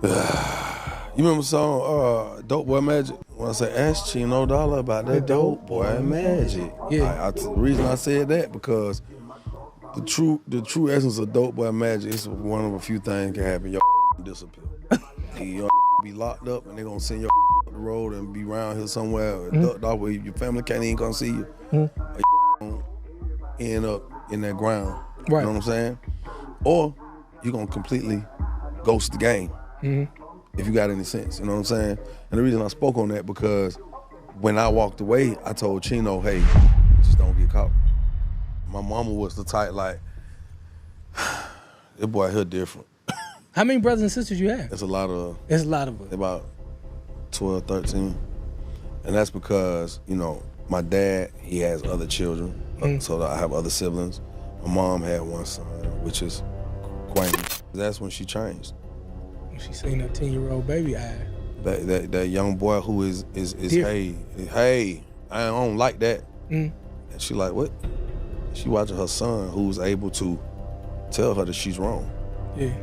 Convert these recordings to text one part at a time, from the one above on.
You remember the song Dope Boy Magic? When I say ask Chino Dollar about that Dope Boy Magic. Yeah. The reason I said that because the true essence of Dope Boy Magic is one of a few things can happen. Your disappear. Your be locked up and they're gonna send your up the road and be around here somewhere ducked off where your family can't even come see you. Or you end up in that ground. Right. You know what I'm saying? Or you're gonna completely ghost the game. If you got any sense, you know what I'm saying? And the reason I spoke on that because when I walked away, I told Chino, hey, just don't get caught. My mama was the type like, this boy here different. How many brothers and sisters you have? It's a lot of us. About 12, 13. And that's because, you know, my dad, he has other children, so that I have other siblings. My mom had one son, which is Quain. That's when she changed. She seen that 10-year-old baby eye. That young boy who is hey, I don't like that. And she like, what? She watching her son who's able to tell her that she's wrong. Yeah.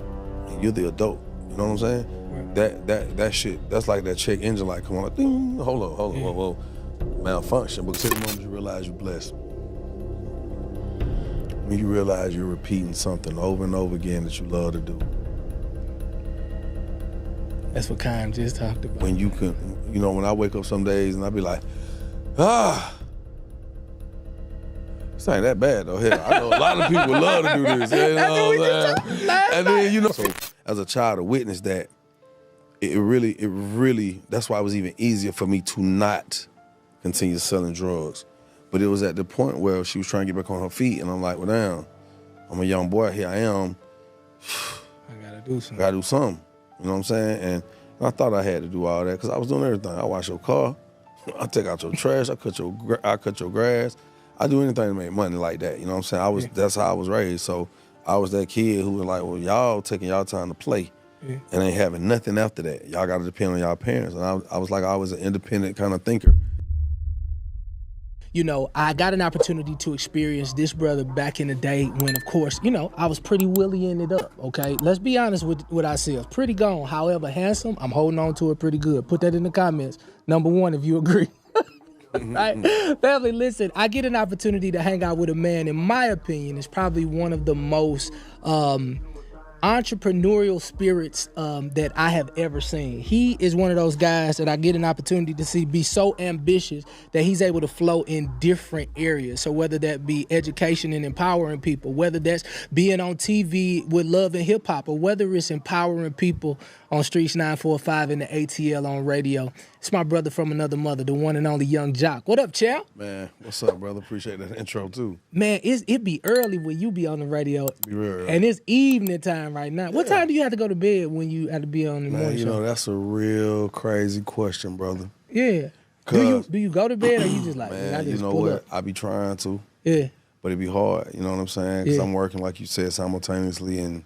And you're the adult. You know what I'm saying? Right. That shit, that's like that check engine light come on like, ding, hold on, whoa. Malfunction, because the moment you realize you're blessed. When you realize you're repeating something over and over again that you love to do. That's what Kyle just talked about. When you can, you know, when I wake up some days and I be like, this ain't that bad though. Hell, I know a lot of people love to do this. You know what I'm saying? And then, you know, so as a child to witness that, it really, that's why it was even easier for me to not continue selling drugs. But it was at the point where she was trying to get back on her feet and I'm like, well, damn, I'm a young boy, here I am. I gotta do something. Gotta do something. You know what I'm saying? And I thought I had to do all that because I was doing everything. I wash your car, I take out your trash, I cut your grass. I do anything to make money like that. You know what I'm saying? That's how I was raised. So I was that kid who was like, well, y'all taking y'all time to play and ain't having nothing after that. Y'all got to depend on y'all parents. And I was like, I was an independent kind of thinker. You know, I got an opportunity to experience this brother back in the day when, of course, you know, I was pretty Willie-ing it up, okay? Let's be honest with ourselves. Pretty gone, however handsome, I'm holding on to it pretty good. Put that in the comments. Number one, if you agree. Right? Family, listen, I get an opportunity to hang out with a man, in my opinion, is probably one of the most entrepreneurial spirits that I have ever seen. He is one of those guys that I get an opportunity to see be so ambitious that he's able to flow in different areas. So whether that be education and empowering people, whether that's being on TV with Love and Hip Hop, or whether it's empowering people on Streets 945 and the ATL on radio. It's my brother from another mother, the one and only Young Jock. What up, Chow? Man, what's up, brother? Appreciate that intro, too. Man, it be early when you be on the radio. Be real early. And it's evening time right now. What time do you have to go to bed when you have to be on the morning show? You know, that's a real crazy question, brother. Yeah. Do you go to bed or you just like, man, I just you know pull what? up? I be trying to. Yeah. But it be hard, you know what I'm saying? Because Yeah. I'm working, like you said, simultaneously in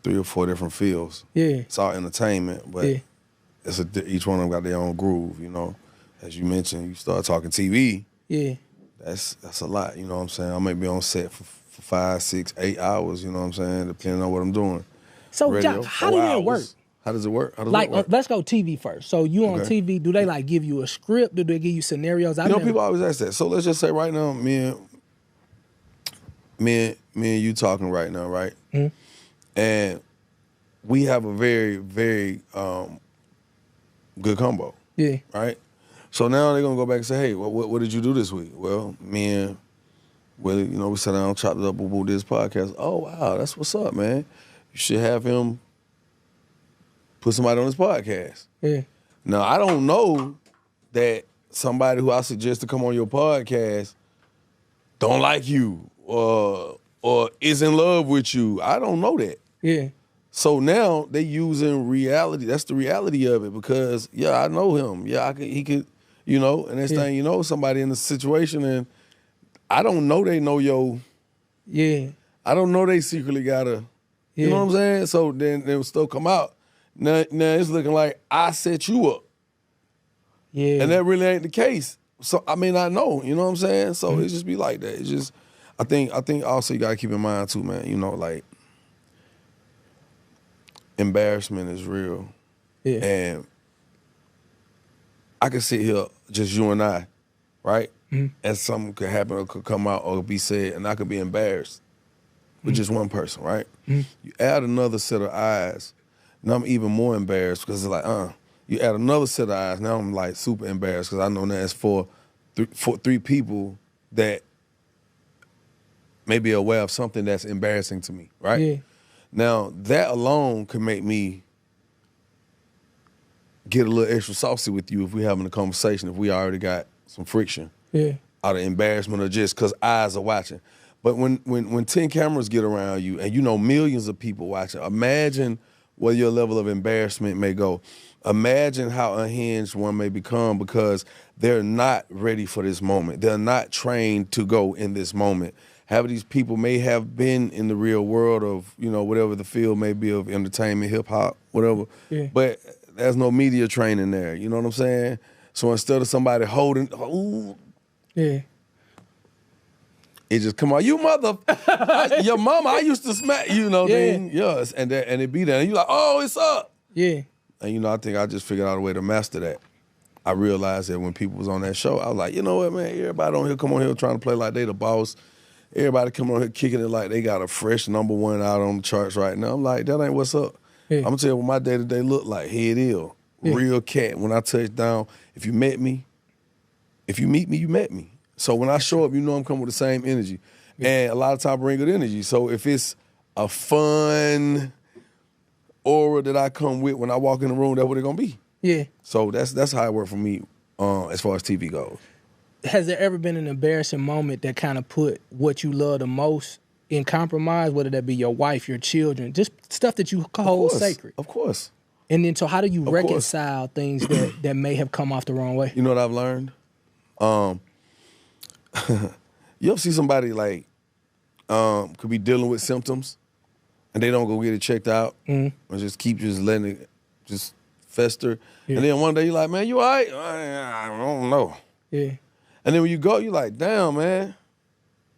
3 or 4 different fields. Yeah. It's all entertainment, but each one of them got their own groove, you know? As you mentioned, you start talking TV. Yeah. That's a lot, you know what I'm saying? I may be on set for 5, 6, 8 hours, you know what I'm saying? Depending on what I'm doing. So, Radio, Jock, how does that work? How does it work? Let's go TV first. So you on TV, do they like give you a script? Do they give you scenarios? People always ask that. So let's just say right now, me and you talking right now, right? Mm-hmm. And we have a very, very good combo. Yeah. Right? So now they're going to go back and say, hey, what did you do this week? Well, me and Willie, you know, we sat down, chopped it up, we'll do this podcast. Oh, wow, that's what's up, man. You should have him put somebody on his podcast. Yeah. Now, I don't know that somebody who I suggest to come on your podcast don't like you or is in love with you. I don't know that. Yeah. So now they using reality. That's the reality of it because, I know him. Yeah, he could, you know, and next thing you know, somebody in the situation and I don't know they know yo. Yeah. I don't know they secretly got a, you know what I'm saying? So then they'll still come out. Now it's looking like I set you up. Yeah. And that really ain't the case. So, I mean, I know, you know what I'm saying? So it just be like that. It's just, I think also you got to keep in mind too, man, you know, like, embarrassment is real. Yeah. And I could sit here, just you and I, right? And something could happen or could come out or be said, and I could be embarrassed with just one person, right? You add another set of eyes, now I'm even more embarrassed because it's like, you add another set of eyes, now I'm like super embarrassed because I know that's for three people that may be aware of something that's embarrassing to me, right? Yeah. Now, that alone could make me get a little extra saucy with you if we're having a conversation, if we already got some friction out of embarrassment or just because eyes are watching. But when 10 cameras get around you and you know millions of people watching, imagine where your level of embarrassment may go. Imagine how unhinged one may become because they're not ready for this moment. They're not trained to go in this moment. Half of these people may have been in the real world of, whatever the field may be of entertainment, hip hop, whatever. Yeah. But there's no media training there. You know what I'm saying? So instead of somebody holding, it just come out. You mother, your mama. I used to smack. Yes, and it be there. And you like, oh, it's up. Yeah. And I think I just figured out a way to master that. I realized that when people was on that show, I was like, you know what, man? Everybody on here come on here trying to play like they the boss. Everybody come on here kicking it like they got a fresh #1 out on the charts right now. I'm like, that ain't what's up. Yeah. I'm gonna tell you what my day-to-day look like. Here it is. Yeah. Real cat. When I touch down, if you meet me, you met me. So when I show up, I'm coming with the same energy. Yeah. And a lot of times I bring good energy. So if it's a fun aura that I come with when I walk in the room, that's what it's gonna be. Yeah. So that's how it worked for me as far as TV goes. Has there ever been an embarrassing moment that kind of put what you love the most in compromise, whether that be your wife, your children, just stuff that you hold sacred? Of course. And then so how do you reconcile things that may have come off the wrong way? You know what I've learned? You ever see somebody like could be dealing with symptoms and they don't go get it checked out or just keep just letting it just fester. Yeah. And then one day you're like, man, you all right? I don't know. Yeah. And then when you go, you're like, damn, man,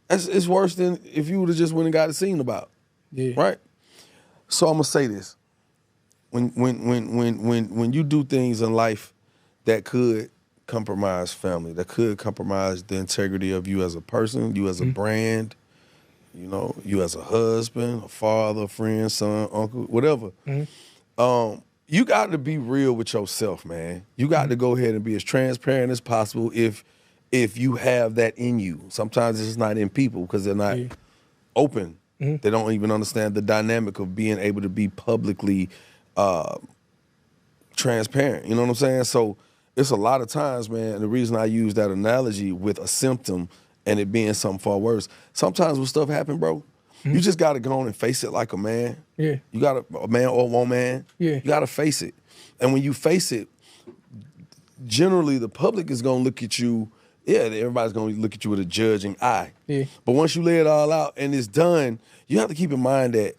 it's worse than if you would have just went and got it seen about. Yeah. Right? So I'm gonna say this. When you do things in life that could compromise family, that could compromise the integrity of you as a person, you as a brand, you as a husband, a father, friend, son, uncle, whatever. You got to be real with yourself, man. You got to go ahead and be as transparent as possible if you have that in you. Sometimes it's not in people because they're not open. They don't even understand the dynamic of being able to be publicly transparent. You know what I'm saying? So it's a lot of times, man, and the reason I use that analogy with a symptom and it being something far worse, sometimes when stuff happen, bro, you just got to go on and face it like a man. Yeah. You got a man or a woman. Yeah. You got to face it. And when you face it, generally the public is going to look at you, everybody's going to look at you with a judging eye. Yeah. But once you lay it all out and it's done, you have to keep in mind that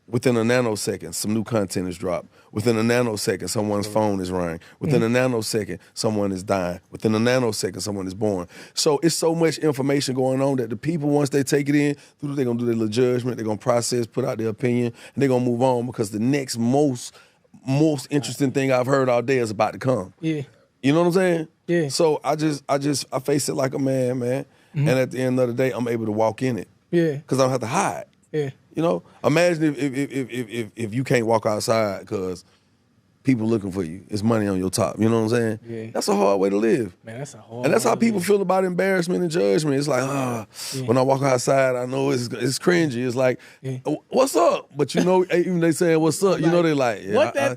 within a nanosecond, some new content is dropped. Within a nanosecond, someone's phone is ringing. Within a nanosecond, someone is dying. Within a nanosecond, someone is born. So it's so much information going on that the people, once they take it in, they're going to do their little judgment, they're going to process, put out their opinion, and they're going to move on because the next most interesting thing I've heard all day is about to come. Yeah. You know what I'm saying? Yeah. So I face it like a man. And at the end of the day, I'm able to walk in it. Yeah. Because I don't have to hide. Yeah. Imagine if you can't walk outside because people looking for you. It's money on your top. You know what I'm saying? Yeah. That's a hard way to live. Man, that's a hard. And that's how people feel about embarrassment and judgment. It's like, when I walk outside, I know it's cringy. It's like, what's up? But even they saying what's up, they like,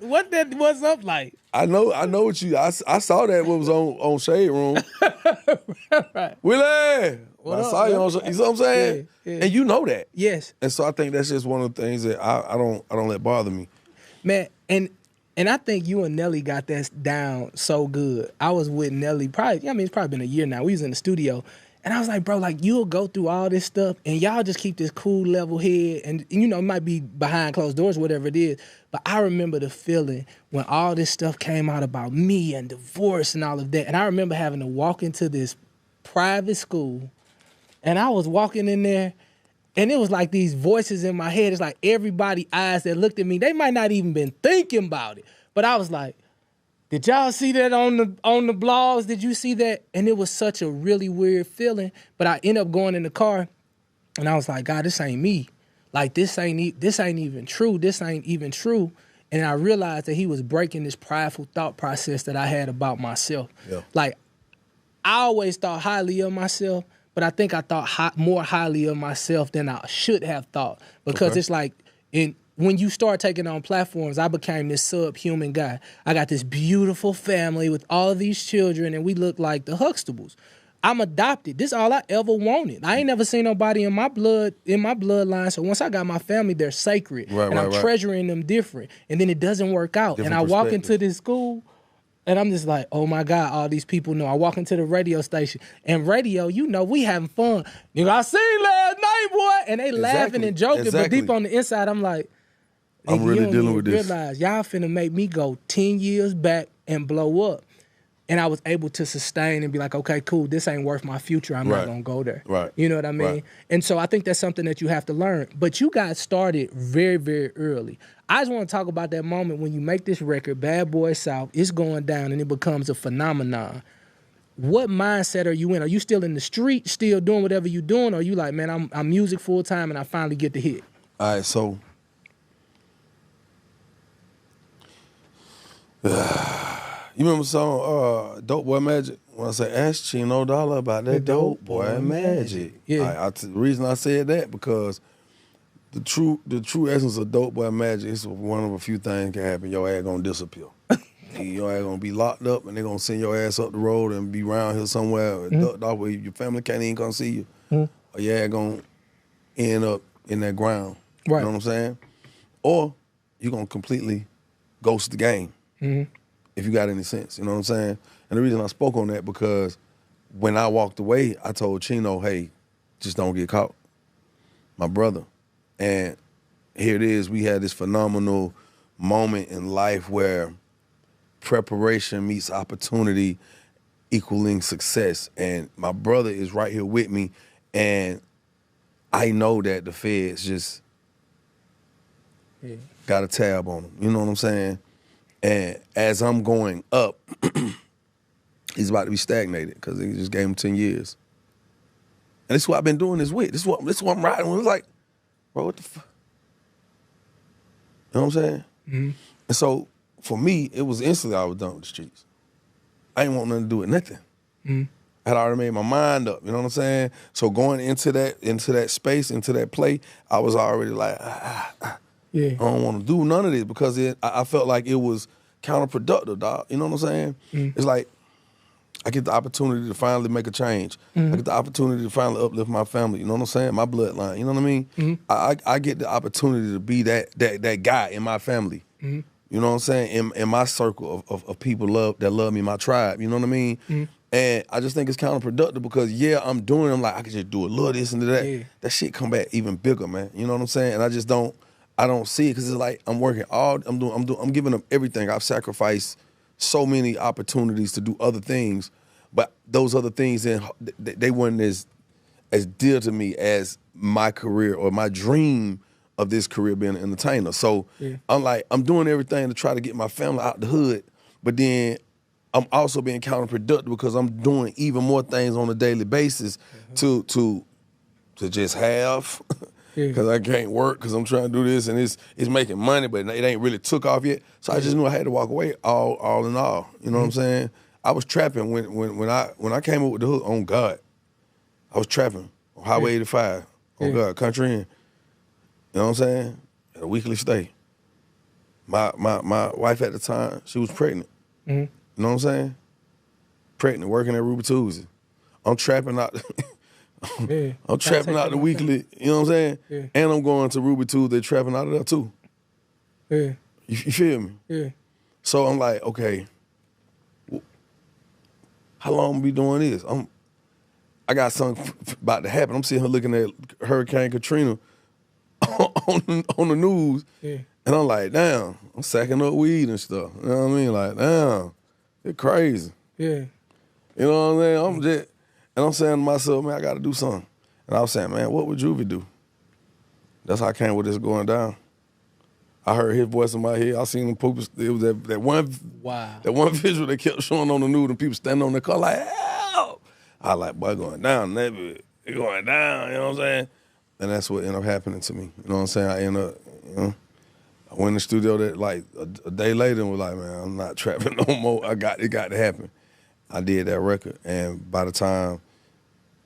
what's up like? I know what you. I saw that what was on Shade Room. Right. Willie. I saw you on. You know what I'm saying? Yeah. And you know that. Yes. And so I think that's just one of the things that I don't let bother me. Man, and I think you and Nelly got that down so good. I was with Nelly it's probably been a year now. We was in the studio. And I was like, bro, like you'll go through all this stuff and y'all just keep this cool level head. And it might be behind closed doors, whatever it is. But I remember the feeling when all this stuff came out about me and divorce and all of that. And I remember having to walk into this private school. And I was walking in there And it was like these voices in my head. It's like everybody eyes that looked at me, they might not even been thinking about it. But I was like, did y'all see that on the blogs? Did you see that? And it was such a really weird feeling. But I ended up going in the car and I was like, God, this ain't me. Like this ain't even true. This ain't even true. And I realized that he was breaking this prideful thought process that I had about myself. Yeah. Like I always thought highly of myself, but I think I thought more highly of myself than I should have thought. Because it's like when you start taking on platforms, I became this subhuman guy. I got this beautiful family with all of these children, and we look like the Huxtables. I'm adopted. This is all I ever wanted. I ain't never seen nobody in my bloodline. So once I got my family, they're sacred. I'm treasuring them different. And then it doesn't work out. And I walk into this school and I'm just like, oh my God, all these people know. I walk into the radio station and radio, we having fun. I seen last night, boy. And they laughing and joking. But deep on the inside, I'm like, I'm really dealing with this. Realize y'all finna make me go 10 years back and blow up. And I was able to sustain and be like, okay, cool, this ain't worth my future. I'm not gonna go there. Right. You know what I mean? Right. And so I think that's something that you have to learn. But you got started very, very early. I just want to talk about that moment when you make this record, Bad Boy South, it's going down and it becomes a phenomenon. What mindset are you in? Are you still in the street, still doing whatever you're doing? Or are you like, man, I'm music full time and I finally get the hit? All right, so you remember the song Dope Boy Magic? When I say, ask Chino Dollar about that Dope Boy Magic. Yeah. The reason I said that because the true essence of Dope Boy Magic is one of a few things can happen. Your ass gonna disappear. Your ass gonna be locked up and they gonna send your ass up the road and be around here somewhere. Where your family can't even come see you. Or your ass gonna end up in that ground. Right. You know what I'm saying? Or you gonna completely ghost the game. If you got any sense, you know what I'm saying? And the reason I spoke on that because when I walked away, I told Chino, hey, just don't get caught. My brother. And here it is, we had this phenomenal moment in life where preparation meets opportunity equaling success. And my brother is right here with me, and I know that the feds just got a tab on him. You know what I'm saying? And as I'm going up, he's about to be stagnated because they just gave him 10 years. And this is what I've been doing this with. This is what I'm riding with. It's like, bro, what the fuck? You know what I'm saying? And so for me, it was instantly I was done with the streets. I ain't want nothing to do with nothing. I had already made my mind up, you know what I'm saying? So going into that space, into that play, I was already like, I don't want to do none of this because I felt like it was counterproductive, dog. You know what I'm saying? It's like I get the opportunity to finally make a change. I get the opportunity to finally uplift my family. You know what I'm saying? My bloodline. You know what I mean? I get the opportunity to be that guy in my family. You know what I'm saying? In my circle of people that love me, my tribe. You know what I mean? And I just think it's counterproductive because I'm doing. I'm like I could just do a little this and that. That shit come back even bigger, man. You know what I'm saying? And I just don't. I don't see it because it's like I'm working I'm giving up everything. I've sacrificed so many opportunities to do other things, but those other things they weren't as dear to me as my career or my dream of this career being an entertainer. So I'm doing everything to try to get my family out the hood, but then I'm also being counterproductive because I'm doing even more things on a daily basis to just have. Because I can't work because I'm trying to do this and it's making money, but it ain't really took off yet. So I just knew I had to walk away all in all. You know what I'm saying? I was trapping when I came up with the hook on God. I was trapping on Highway 85 on God, country in. You know what I'm saying? At a weekly stay. My wife at the time, she was pregnant. You know what I'm saying? Pregnant, working at Ruby Tuesday. I'm trapping out. I'm trapping out the weekly, you know what I'm saying? And I'm going to Ruby Tuesday trapping out of there too. You feel me? So I'm like, okay, how long am we doing this? I got something about to happen. I'm sitting here looking at Hurricane Katrina on the news, and I'm like, damn, I'm sacking up weed and stuff. You know what I mean? Like, damn, it's crazy. You know what I'm saying? And I'm saying to myself, man, I got to do something. And I was saying, man, what would Juvie do? That's how I came with this going down. I heard his voice in my head. I seen them people. It was that one visual that kept showing on the news and people standing on the car like, help. I like, boy, going down. It going down, you know what I'm saying? And that's what ended up happening to me. You know what I'm saying? I ended up, I went in the studio that like a day later and was like, man, I'm not trapping no more. It got to happen. I did that record. And by the time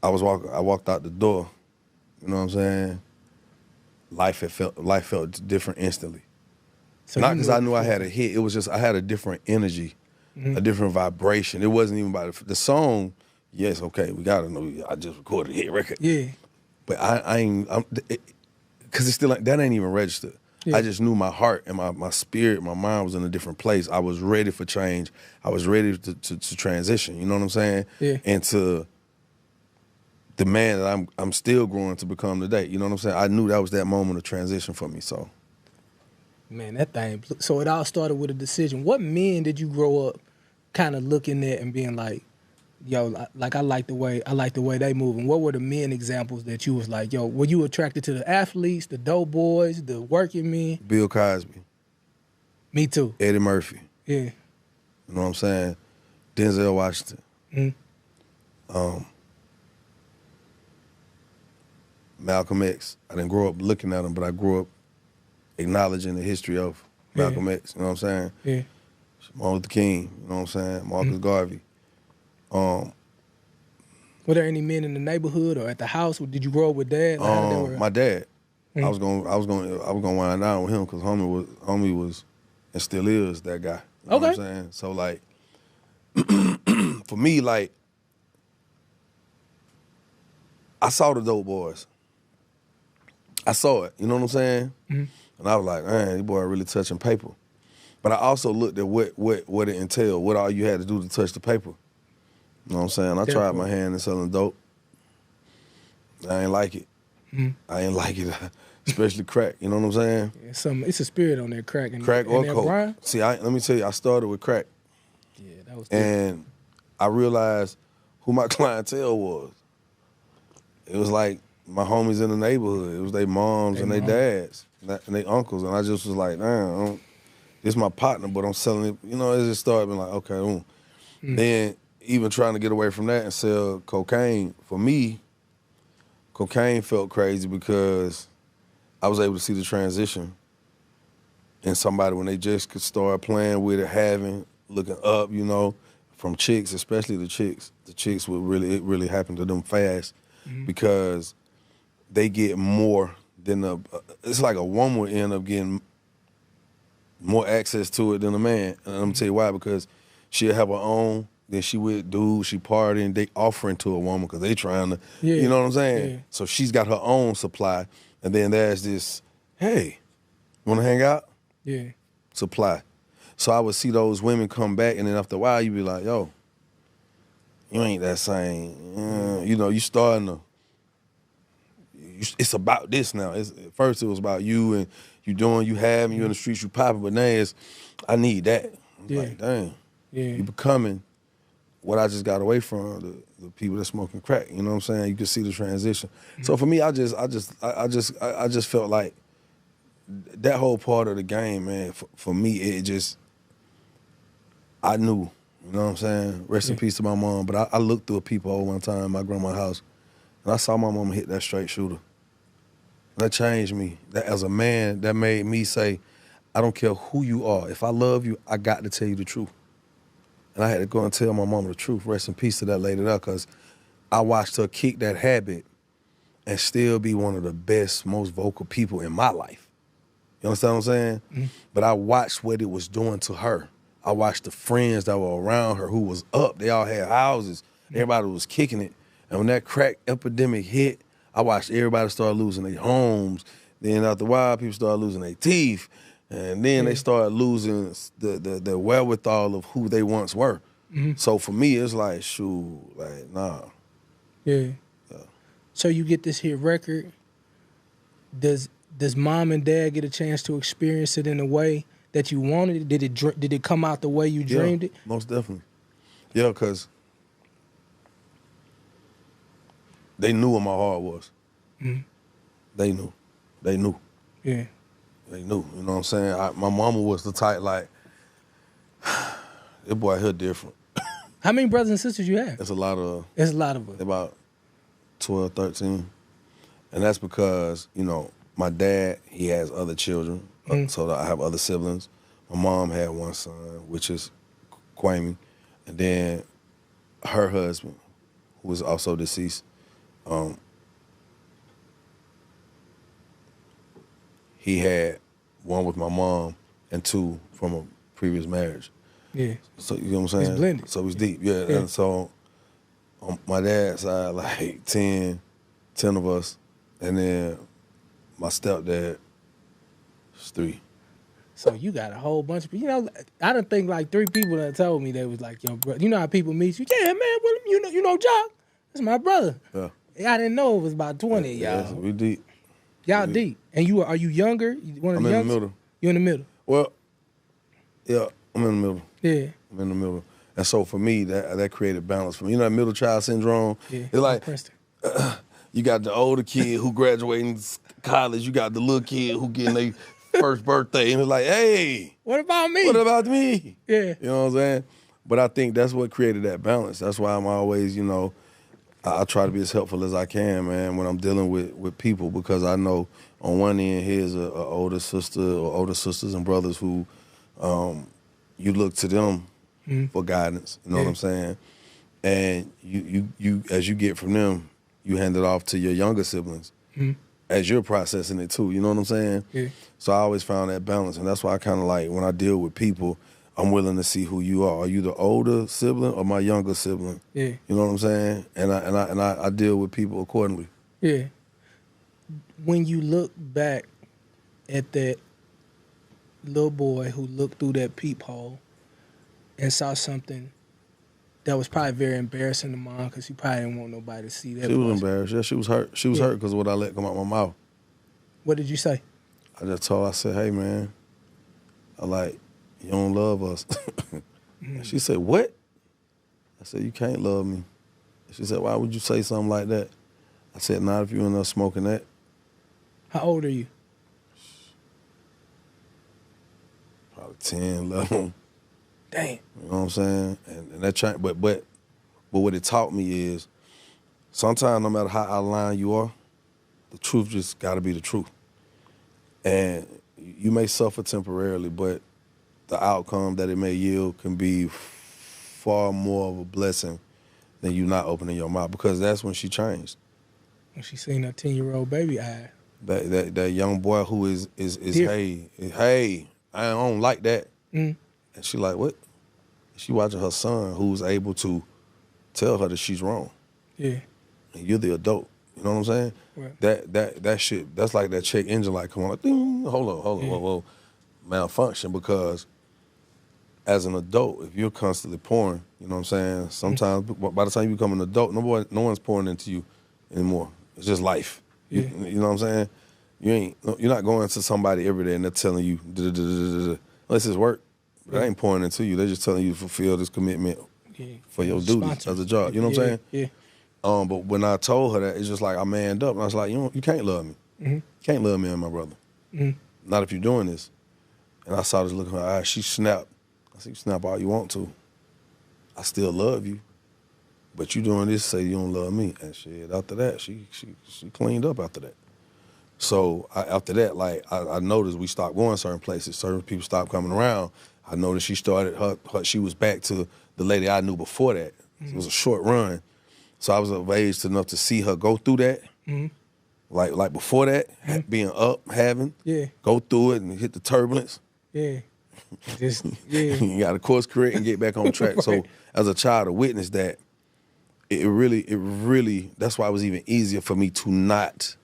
I walked out the door, you know what I'm saying? Life felt different instantly. So not because I knew I had a hit. It was just I had a different energy, a different vibration. It wasn't even about the song. Yes, okay, we gotta know. I just recorded a hit record. Yeah, but I ain't because it's still like that ain't even registered. Yeah. I just knew my heart and my spirit, my mind was in a different place. I was ready for change. I was ready to transition. You know what I'm saying? Yeah. Into the man that I'm still growing to become today. You know what I'm saying? I knew that was that moment of transition for me. So, man, that thing. So it all started with a decision. What men did you grow up kind of looking at and being like, yo, like I like the way they move? And what were the men examples that you was like, yo, were you attracted to the athletes, the dope boys, the working men? Bill Cosby. Me too. Eddie Murphy. Yeah. You know what I'm saying? Denzel Washington. Malcolm X. I didn't grow up looking at him, but I grew up acknowledging the history of Malcolm X. You know what I'm saying? Yeah. Martin Luther King. You know what I'm saying? Marcus Garvey. Were there any men in the neighborhood or at the house? Or did you grow up with dad? My dad. I was gonna wind down with him because homie was and still is that guy. You know what I'm saying? So like, for me, like, I saw the dope boys. I saw it. You know what I'm saying? And I was like, man, these boy really touching paper. But I also looked at what it entailed, what all you had to do to touch the paper. You know what I'm saying? I tried my hand in selling dope. I ain't like it. I ain't like it, especially crack. You know what I'm saying? Yeah, it's a spirit on that crack. Crack or coke. See, let me tell you, I started with crack. Yeah, that was. And I realized who my clientele was. It was like my homies in the neighborhood. It was their moms and their dads and their uncles. And I just was like, damn, this is my partner, but I'm selling it. You know, it just started being like, okay. Then even trying to get away from that and sell cocaine, for me, cocaine felt crazy because I was able to see the transition in somebody when they just could start playing with it, looking up, you know, from chicks, especially the chicks. The chicks it really happened to them fast because they get more than it's like a woman would end up getting more access to it than a man. And I'm gonna tell you why, because she'll have her own, then she with dudes, she partying, they offering to a woman because they trying to, you know what I'm saying? Yeah. So she's got her own supply. And then there's this, hey, wanna hang out? Yeah. Supply. So I would see those women come back, and then after a while you be like, yo, you ain't that same. You know, you starting to, it's about this now. At first it was about you and you having, you in the streets, you popping, but now it's, I need that. Like, damn. Yeah. You becoming what I just got away from, the people that smoking crack. You know what I'm saying? You can see the transition. So for me, I just felt like that whole part of the game, man, for me, it just, I knew, you know what I'm saying? Rest in peace to my mom. But I looked through a peephole one time at my grandma's house, and I saw my mama hit that straight shooter. That changed me. That, as a man, that made me say, I don't care who you are. If I love you, I got to tell you the truth. And I had to go and tell my mama the truth. Rest in peace to that lady there, because I watched her kick that habit and still be one of the best, most vocal people in my life. You understand what I'm saying? But I watched what it was doing to her. I watched the friends that were around her who was up. They all had houses. Everybody was kicking it. And when that crack epidemic hit, I watched everybody start losing their homes. Then after a while, people started losing their teeth. And then they started losing the wherewithal of who they once were. So for me, it's like, shoot, like, nah. Yeah. So you get this hit record. Does mom and dad get a chance to experience it in a way that you wanted it? Did it come out the way you dreamed it? Most definitely. Yeah, because they knew what my heart was. They knew. they knew. Yeah. They knew. You know what I'm saying? My mama was the type like, this boy here different. How many brothers and sisters you have? It's a lot of. It's a lot of us. About 12, 13. And that's because, you know, my dad, he has other children, so that I have other siblings. My mom had one son, which is Kwame. And then her husband, who was also deceased, he had one with my mom and two from a previous marriage. Yeah. So, you know what I'm saying? It's blended. So it's deep, yeah. And so on my dad's side, like 10 of us. And then my stepdad was 3. So you got a whole bunch of people. You know, I don't think like 3 people that told me they was like your brother. You know how people meet you? Yeah, man, well, you know Jock? That's my brother. Yeah. I didn't know it was about 20 of y'all. Yeah, we deep. Y'all deep. And are you younger? One of I'm the in youngest? the middle. You in the middle? Well, yeah, I'm in the middle. Yeah. I'm in the middle. And so for me, that created balance for me. You know that middle child syndrome? Yeah. It's like, you got the older kid who graduating college, you got the little kid who getting their first birthday, and it's like, hey. What about me? What about me? Yeah. You know what I'm saying? But I think that's what created that balance. That's why I'm always, you know, I try to be as helpful as I can, man, when I'm dealing with people, because I know on one end here's a older sister or older sisters and brothers who you look to them for guidance. You know what I'm saying? And you as you get from them, you hand it off to your younger siblings as you're processing it too. You know what I'm saying? Yeah. So I always found that balance, and that's why I kind of like when I deal with people, I'm willing to see who you are. Are you the older sibling or my younger sibling? Yeah. You know what I'm saying? And I deal with people accordingly. Yeah. When you look back at that little boy who looked through that peephole and saw something that was probably very embarrassing to mom, because you probably didn't want nobody to see that. She was embarrassed. Yeah, she was hurt. She was hurt because of what I let come out my mouth. What did you say? I just told her, I said, hey, man, you don't love us. And she said, what? I said, you can't love me. She said, why would you say something like that? I said, not if you're in there smoking that. How old are you? Probably 10, 11. Damn. You know what I'm saying? And that changed, but what it taught me is sometimes no matter how out of line you are, the truth just got to be the truth. And you may suffer temporarily, but the outcome that it may yield can be far more of a blessing than you not opening your mouth, because that's when she changed. When she seen that 10-year-old baby eye. That young boy who is hey, I don't like that. And she like, what? She watching her son who's able to tell her that she's wrong. Yeah. And you're the adult. You know what I'm saying? Right. That shit, that's like that check engine light come on, like, ding, hold on, whoa. Malfunction, because as an adult, if you're constantly pouring, you know what I'm saying? Sometimes by the time you become an adult, no one's pouring into you anymore. It's just life. Yeah. You know what I'm saying? You're not going to somebody every day and they're telling you, unless it's work. They ain't pouring into you. They're just telling you to fulfill this commitment for your duties as a job. You know what I'm saying? Yeah. But when I told her that, it's just like I manned up. And I was like, you can't love me. You can't love me and my brother. Not if you're doing this. And I saw this look in her eyes. She snapped. I said, you snap all you want to. I still love you. But you doing this, say you don't love me. And shit, after that, she cleaned up after that. So after that, like, I noticed we stopped going certain places. Certain people stopped coming around. I noticed she started, she was back to the lady I knew before that. It was a short run. So I was of age enough to see her go through that. Like before that, being up, go through it and hit the turbulence. Yeah. You got to course correct and get back on track. Right. So as a child to witness that, it really, that's why it was even easier for me to not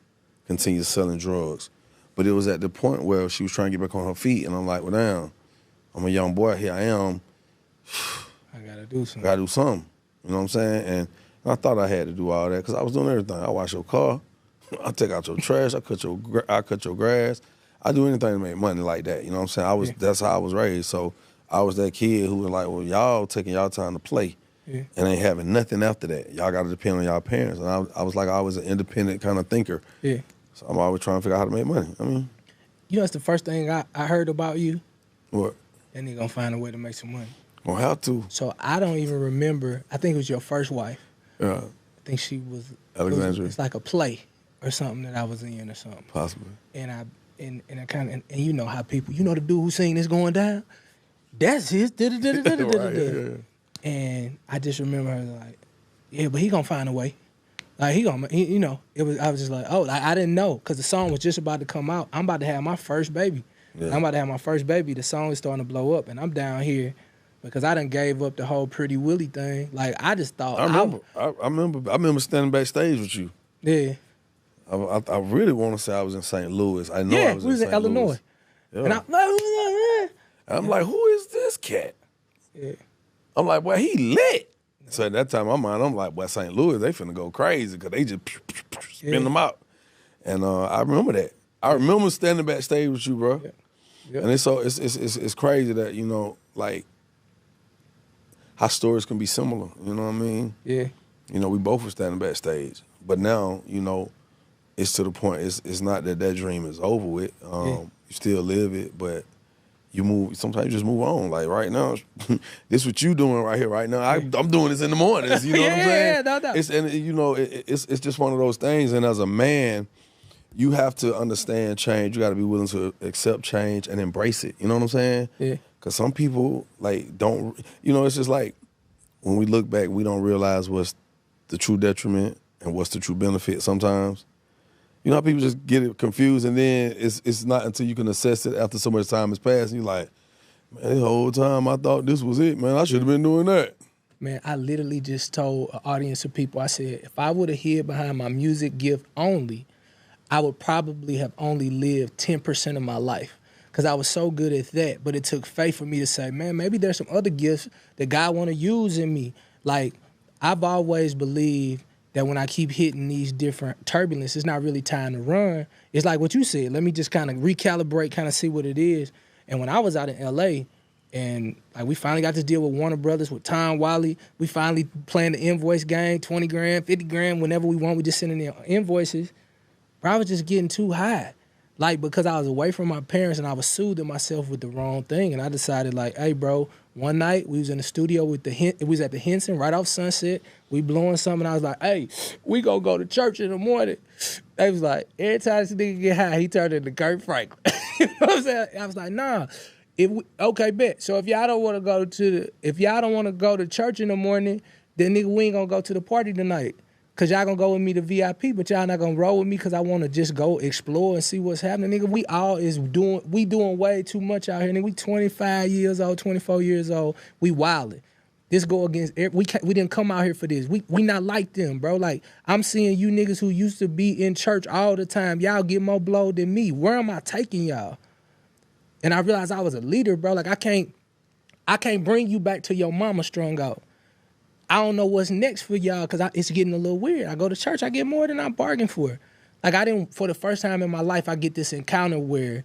continue selling drugs. But it was at the point where she was trying to get back on her feet, and I'm like, well, damn, I'm a young boy, here I am. I got to do something. Got to do something. You know what I'm saying? And I thought I had to do all that because I was doing everything. I wash your car. I take out your trash. I cut your grass. I do anything to make money like that. You know what I'm saying? That's how I was raised. So I was that kid who was like, well, y'all taking y'all time to play and ain't having nothing after that. Y'all got to depend on y'all parents. And I was like, I was an independent kind of thinker. Yeah. So I'm always trying to figure out how to make money. I mean, You know, that's the first thing I heard about you. what? And they gonna find a way to make some money. Gonna have to. So I don't even remember. I think it was your first wife. Yeah, I think she was Alexandria. It's like a play or something that I was in or something. Possibly. And I kind of and you know how people, you know the dude who seen this going down. That's his. Right, yeah. And I just remember her like, yeah, but he gonna find a way. Like you know, it was. I was just like, oh, I didn't know because the song was just about to come out. I'm about to have my first baby. Yeah. I'm about to have my first baby. The song is starting to blow up, and I'm down here because I done gave up the whole Pretty Willie thing. Like I just thought. I remember standing backstage with you. Yeah. I really want to say I was in St. Louis. I know I was we was in St. Illinois. Louis. Yeah. And I'm like, who is this cat? yeah. I'm like, well, he lit. So at that time, in my mind, I'm like, well, St. Louis, they finna go crazy because they just spin them out. And I remember that. I remember standing backstage with you, bro. Yeah. Yeah. And it's crazy that, you know, like, how stories can be similar. You know what I mean? Yeah. You know, we both were standing backstage. But now, you know, it's to the point, it's not that dream is over with. You still live it, but you move, sometimes you just move on. Like right now, this what you doing right here, right now. I'm doing this in the mornings, you know what I'm saying? Yeah, no. And you know, it's just one of those things. And as a man, you have to understand change. You got to be willing to accept change and embrace it. You know what I'm saying? Yeah. Because some people, like, don't, you know, it's just like, when we look back, we don't realize what's the true detriment and what's the true benefit sometimes. You know how people just get it confused, and then it's not until you can assess it after so much time has passed, and you're like, man, the whole time I thought this was it, man. I should have been doing that. Man, I literally just told an audience of people, I said, if I would have hid behind my music gift only, I would probably have only lived 10% of my life because I was so good at that. But it took faith for me to say, man, maybe there's some other gifts that God want to use in me. Like, I've always believed that when I keep hitting these different turbulence, it's not really time to run. It's like what you said. Let me just kind of recalibrate, kind of see what it is. And when I was out in L.A., and like we finally got to deal with Warner Brothers, with Tom Wiley, we finally playing the invoice game, 20 grand, 50 grand, whenever we want, we just sending in invoices. But I was just getting too high. Like, because I was away from my parents and I was soothing myself with the wrong thing. And I decided, like, hey, bro, one night we was in the studio with we was at the Henson right off Sunset. We blowing something. I was like, hey, we gonna go to church in the morning. They was like, every time this nigga get high, he turned into Kurt Franklin. You know what I'm saying? I was like, nah. Okay, bet. So if y'all don't want to go to church in the morning, then nigga, we ain't gonna go to the party tonight. Cause y'all gonna go with me to VIP, but y'all not gonna roll with me cause I wanna just go explore and see what's happening. Nigga, we doing way too much out here. Nigga, we 25 years old, 24 years old. We wildin'. This go against, we didn't come out here for this. We not like them, bro. Like, I'm seeing you niggas who used to be in church all the time. Y'all get more blow than me. Where am I taking y'all? And I realized I was a leader, bro. Like, I can't bring you back to your mama strung out. I don't know what's next for y'all because it's getting a little weird. I go to church, I get more than I bargained for. Like, for the first time in my life, I get this encounter where,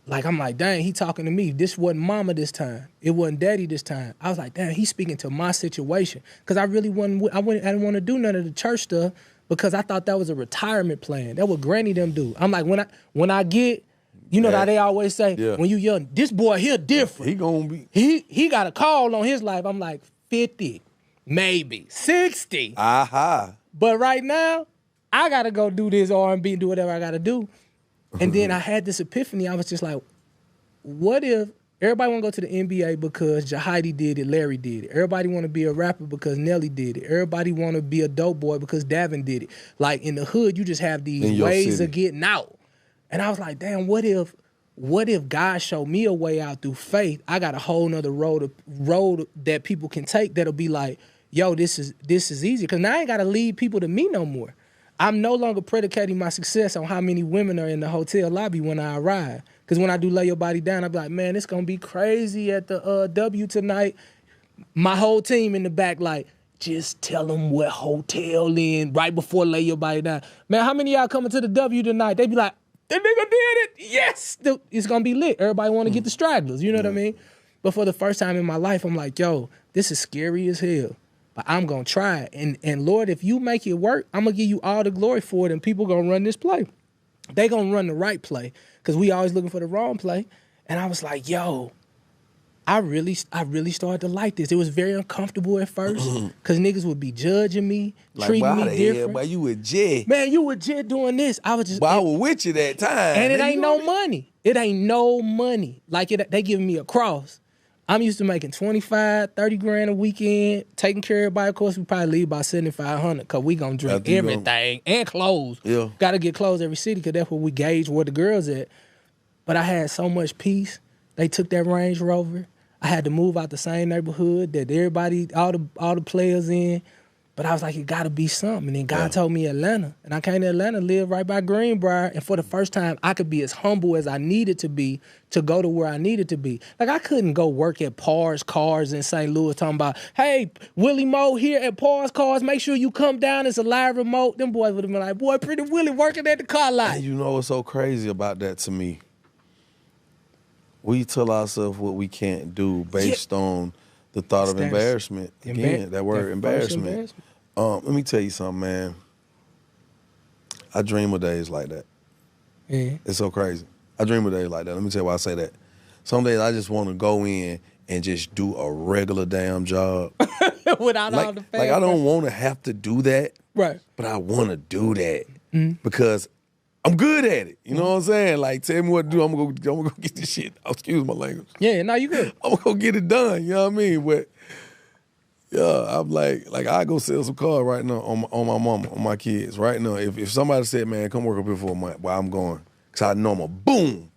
like, I'm like, dang, he talking to me. This wasn't mama this time. It wasn't daddy this time. I was like, dang, he's speaking to my situation. Because I really I didn't want to do none of the church stuff because I thought that was a retirement plan. That's what granny them do. I'm like, when I get, you know how they always say, when you young, this boy here different. He gonna be. He got a call on his life. I'm like, 50. Maybe 60. Aha. But right now, I gotta go do this R&B and do whatever I gotta do. And then I had this epiphany. I was just like, what if everybody wanna go to the NBA because Jahidi did it, Larry did it. Everybody wanna be a rapper because Nelly did it. Everybody wanna be a dope boy because Davin did it. Like in the hood, you just have these ways of getting out. And I was like, damn, what if God showed me a way out through faith? I got a whole nother road that people can take that'll be like, yo, this is easy. Because now I ain't got to lead people to me no more. I'm no longer predicating my success on how many women are in the hotel lobby when I arrive. Because when I do lay your body down, I'll be like, man, it's going to be crazy at the W tonight. My whole team in the back like, just tell them what hotel in right before lay your body down. Man, how many of y'all coming to the W tonight? They be like, that nigga did it. Yes. It's going to be lit. Everybody want to get the stragglers. You know what I mean? But for the first time in my life, I'm like, yo, this is scary as hell. But I'm going to try it. And Lord, if you make it work, I'm going to give you all the glory for it. And people going to run this play. they gonna run the right play because we always looking for the wrong play. And I was like, yo, I really started to like this. It was very uncomfortable at first because niggas would be judging me, Like, treating why me the different. hell, boy, you a J. Man, you legit doing this. I was just. But I was with you that time. And it Nigga, ain't you no know money. It ain't no money. Like, they giving me a cross. I'm used to making 25, 30 grand a weekend, taking care of everybody. Of course, we probably leave about 7,500 because we gonna drink After you everything and clothes. Yeah. Got to get clothes every city because that's where we gauge where the girls at. But I had so much peace. They took that Range Rover. I had to move out the same neighborhood that everybody, all the players in. But I was like, it got to be something. And then God told me Atlanta. And I came to Atlanta, lived right by Greenbrier. And for the first time, I could be as humble as I needed to be to go to where I needed to be. Like, I couldn't go work at Par's Cars in St. Louis talking about, hey, Willie Moe here at Par's Cars. Make sure you come down. It's a live remote. Them boys would have been like, boy, Pretty Willie working at the car lot. And you know what's so crazy about that to me? We tell ourselves what we can't do based on the thought of embarrassment. Again, that word embarrassment. Let me tell you something, man. I dream of days like that. Yeah. It's so crazy. I dream of days like that. Let me tell you why I say that. Some days I just want to go in and just do a regular damn job. Without all the Like, I don't want to have to do that. Right. But I want to do that because I'm good at it. You know what I'm saying? Like, tell me what to do. I'm gonna go get this shit. Oh, excuse my language. Yeah, no, you good. I'm gonna go get it done. You know what I mean? But yeah, I'm like I go sell some cars right now on my mama, on my kids right now. If somebody said, man, come work up here for a month, well, I'm going. Cause I know I'm a boom.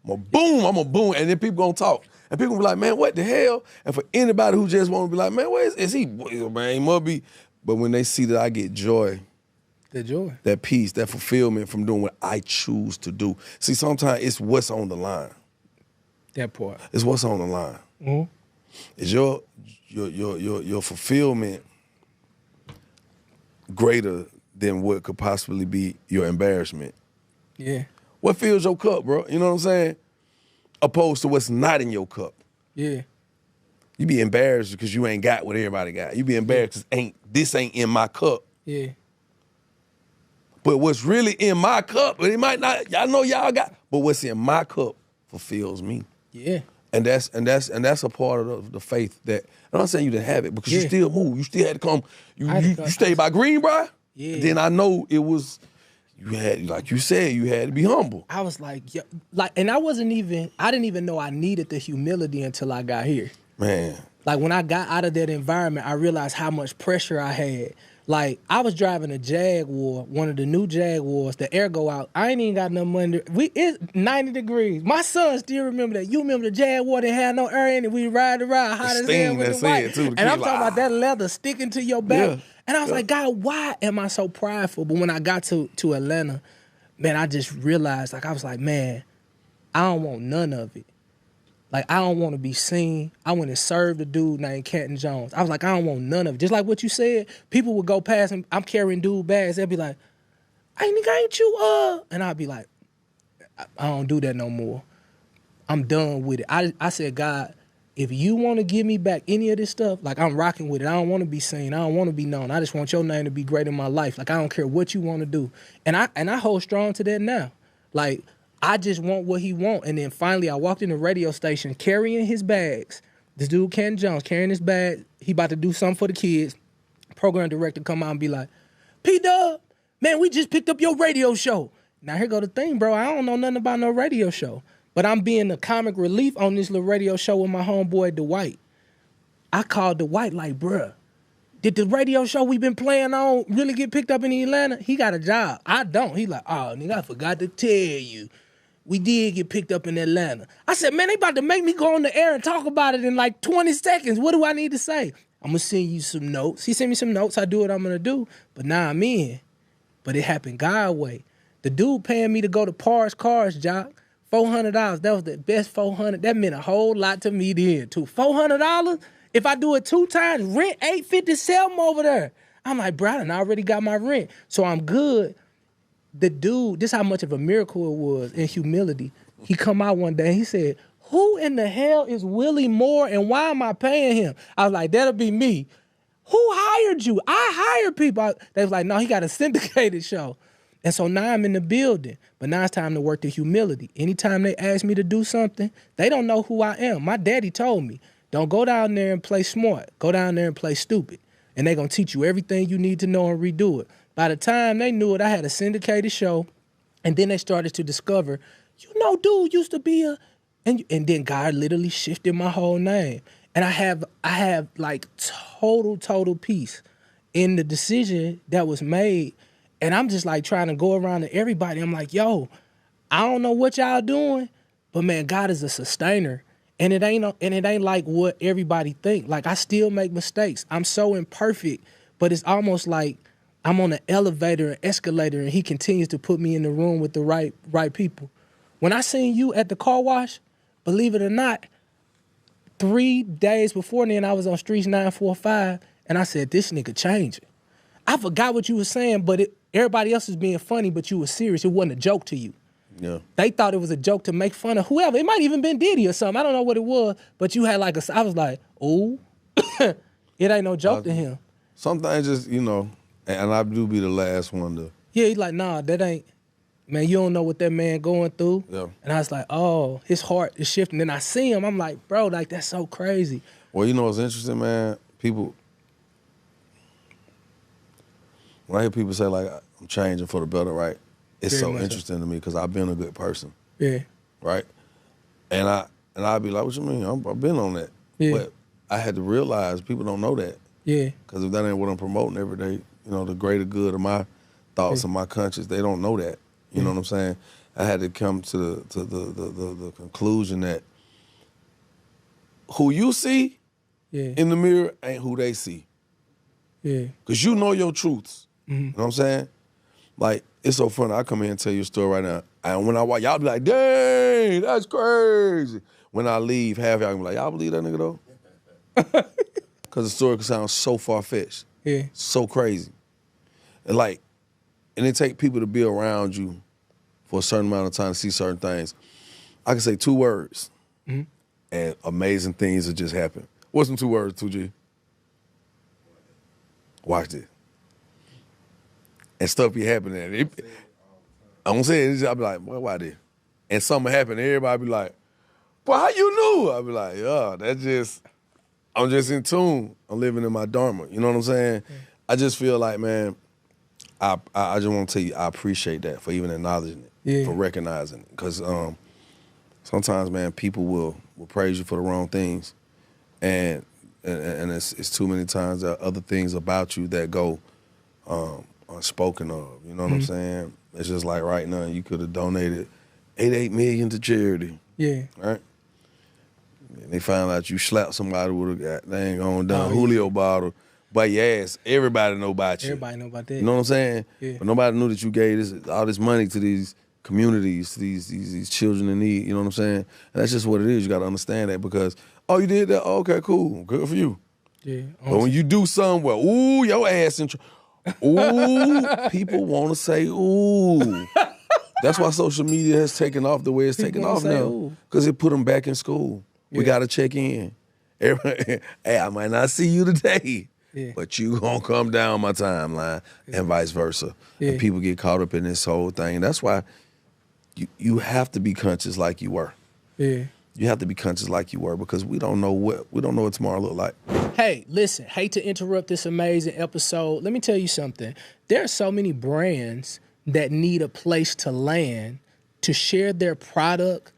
I'm a boom. And then people gonna talk. And people be like, man, what the hell? And for anybody who just want to be like, man, where is he? Man, he must be. But when they see that I get joy, the joy, that peace, that fulfillment from doing what I choose to do. See, sometimes it's what's on the line. That part. It's what's on the line. Mm-hmm. Is your fulfillment greater than what could possibly be your embarrassment? Yeah. What fills your cup, bro? You know what I'm saying? Opposed to what's not in your cup. Yeah. You be embarrassed because you ain't got what everybody got. You be embarrassed because this ain't in my cup. Yeah. But what's really in my cup, it might not, y'all know y'all got, but what's in my cup fulfills me. Yeah. And that's a part of the faith that, I'm not saying you didn't have it because you still move. You still had to come, you stayed by Greenbrier. Yeah. Then I know it was, you had, like you said, you had to be humble. I was like, yeah, and I didn't even know I needed the humility until I got here. Man. Like, when I got out of that environment, I realized how much pressure I had. Like, I was driving a Jaguar, one of the new Jaguars, the air go out. I ain't even got no money. It's 90 degrees. My son still remember that. You remember the Jaguar that had no air in it? We ride around hot as hell with the white. And I'm talking about that leather sticking to your back. Yeah. And I was like, God, why am I so prideful? But when I got to Atlanta, man, I just realized, like, I was like, man, I don't want none of it. Like, I don't want to be seen. I went and served a dude named Canton Jones. I was like, I don't want none of it. Just like what you said, people would go past and I'm carrying dude bags. They'd be like, hey, nigga, ain't you, And I'd be like, I don't do that no more. I'm done with it. I said, God, if you want to give me back any of this stuff, like, I'm rocking with it. I don't want to be seen. I don't want to be known. I just want your name to be great in my life. Like, I don't care what you want to do. And I hold strong to that now. Like, I just want what he want. And then finally I walked in the radio station carrying his bags. This dude, Ken Jones, carrying his bag. He about to do something for the kids. Program director come out and be like, P-Dub, man, we just picked up your radio show. Now here go the thing, bro. I don't know nothing about no radio show. But I'm being the comic relief on this little radio show with my homeboy Dwight. I called Dwight like, bruh, did the radio show we been playing on really get picked up in Atlanta? He got a job. I don't. He like, oh, nigga, I forgot to tell you. We did get picked up in Atlanta. I said, man, they about to make me go on the air and talk about it in like 20 seconds. What do I need to say? I'm going to send you some notes. He sent me some notes. I do what I'm going to do. But now I'm in. But it happened God way. The dude paying me to go to Par's Cars, Jock, $400. That was the best $400. That meant a whole lot to me then, too. $400? If I do it 2 times, rent $850, sell them over there. I'm like, bro, I already got my rent. So I'm good. The dude, this how much of a miracle it was in humility. He come out one day, he said, who in the hell is Willie Moore and why am I paying him? I was like, that'll be me. Who hired you? I hired people. They was like, no, he got a syndicated show. And so now I'm in the building, but now it's time to work the humility. Anytime they ask me to do something, they don't know who I am. My daddy told me, don't go down there and play smart. Go down there and play stupid. And they're going to teach you everything you need to know and redo it. By the time they knew it, I had a syndicated show, and then they started to discover, dude used to be a... And then God literally shifted my whole name. And I have like total peace in the decision that was made. And I'm just like trying to go around to everybody. I'm like, yo, I don't know what y'all doing, but man, God is a sustainer. And it ain't like what everybody think. Like, I still make mistakes. I'm so imperfect, but it's almost like I'm on an elevator, an escalator, and he continues to put me in the room with the right people. When I seen you at the car wash, believe it or not, 3 days before then, I was on Streets 945, and I said, this nigga changing. I forgot what you were saying, but everybody else was being funny, but you were serious. It wasn't a joke to you. Yeah. They thought it was a joke to make fun of whoever. It might even been Diddy or something. I don't know what it was, but you had like I was like, ooh, it ain't no joke to him. Sometimes just, and I do be the last one to. Yeah, he's like, nah, that ain't, man, you don't know what that man going through. Yeah. And I was like, oh, his heart is shifting. Then I see him, I'm like, bro, like, that's so crazy. Well, you know what's interesting, man? People, when I hear people say, like, I'm changing for the better, right? It's Very so much interesting to me because I've been a good person. Yeah. Right? And I'd be like, what you mean? I've been on that. Yeah. But I had to realize people don't know that. Yeah. Because if that ain't what I'm promoting every day, the greater good of my thoughts and my conscience, they don't know that. You know what I'm saying? I had to come to the conclusion that who you see in the mirror ain't who they see. Yeah. Because you know your truths. Mm-hmm. You know what I'm saying? Like, it's so funny. I come here and tell you a story right now. And when I watch, y'all be like, dang, that's crazy. When I leave, half y'all be like, y'all believe that nigga though? Because the story sounds so far-fetched. Yeah. So crazy. And it take people to be around you for a certain amount of time to see certain things. I can say 2 words, and amazing things will just happen. What's some 2 words, 2G? Watch this. And stuff be happening. I don't say it, I'll be like, boy, why this? And something happen, everybody be like, boy, how you knew? I'll be like, I'm just in tune. I'm living in my dharma. You know what I'm saying? Yeah. I just feel like, man, I just want to tell you, I appreciate that for even acknowledging it, for recognizing it. Because sometimes, man, people will praise you for the wrong things. And it's too many times there are other things about you that go unspoken of. You know what I'm saying? It's just like right now, you could have donated $8 million to charity. Yeah. Right? And they found out you slapped somebody with a dang on Julio bottle. But yes, everybody know about you. Everybody know about that. You know what I'm saying? Yeah. But nobody knew that you gave all this money to these communities, these children in need. You know what I'm saying? And that's just what it is. You got to understand that because, oh, you did that? Oh, okay, cool. Good for you. Yeah. But when you do something well, ooh, your ass in ooh, people want to say ooh. That's why social media has taken off the way it's taken off now. Because it put them back in school. Yeah. We got to check in. Everybody, hey, I might not see you today, but you going to come down my timeline and vice versa. Yeah. And people get caught up in this whole thing. And that's why you have to be conscious like you were. Yeah. You have to be conscious like you were because we don't know what tomorrow look like. Hey, listen, hate to interrupt this amazing episode. Let me tell you something. There are so many brands that need a place to land to share their product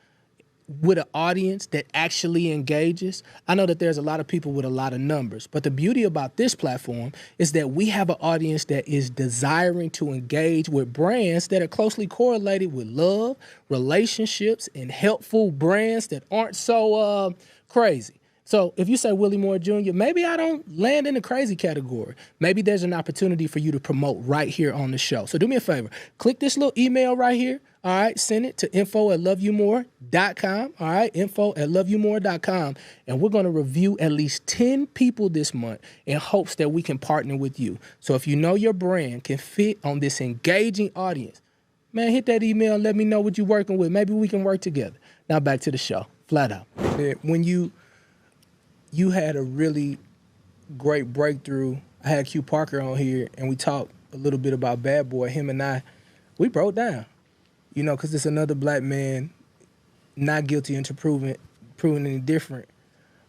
with an audience that actually engages. I know that there's a lot of people with a lot of numbers, but the beauty about this platform is that we have an audience that is desiring to engage with brands that are closely correlated with love, relationships, and helpful brands that aren't so crazy. So if you say Willie Moore Jr., maybe I don't land in the crazy category. Maybe there's an opportunity for you to promote right here on the show. So do me a favor. Click this little email right here. All right, send it to info@loveyoumore.com. All right, info@loveyoumore.com. And we're going to review at least 10 people this month in hopes that we can partner with you. So if you know your brand can fit on this engaging audience, man, hit that email and let me know what you're working with. Maybe we can work together. Now back to the show, flat out. When you had a really great breakthrough. I had Q Parker on here, and we talked a little bit about Bad Boy. Him and I we broke down, you know, because it's another black man not guilty until proven any different.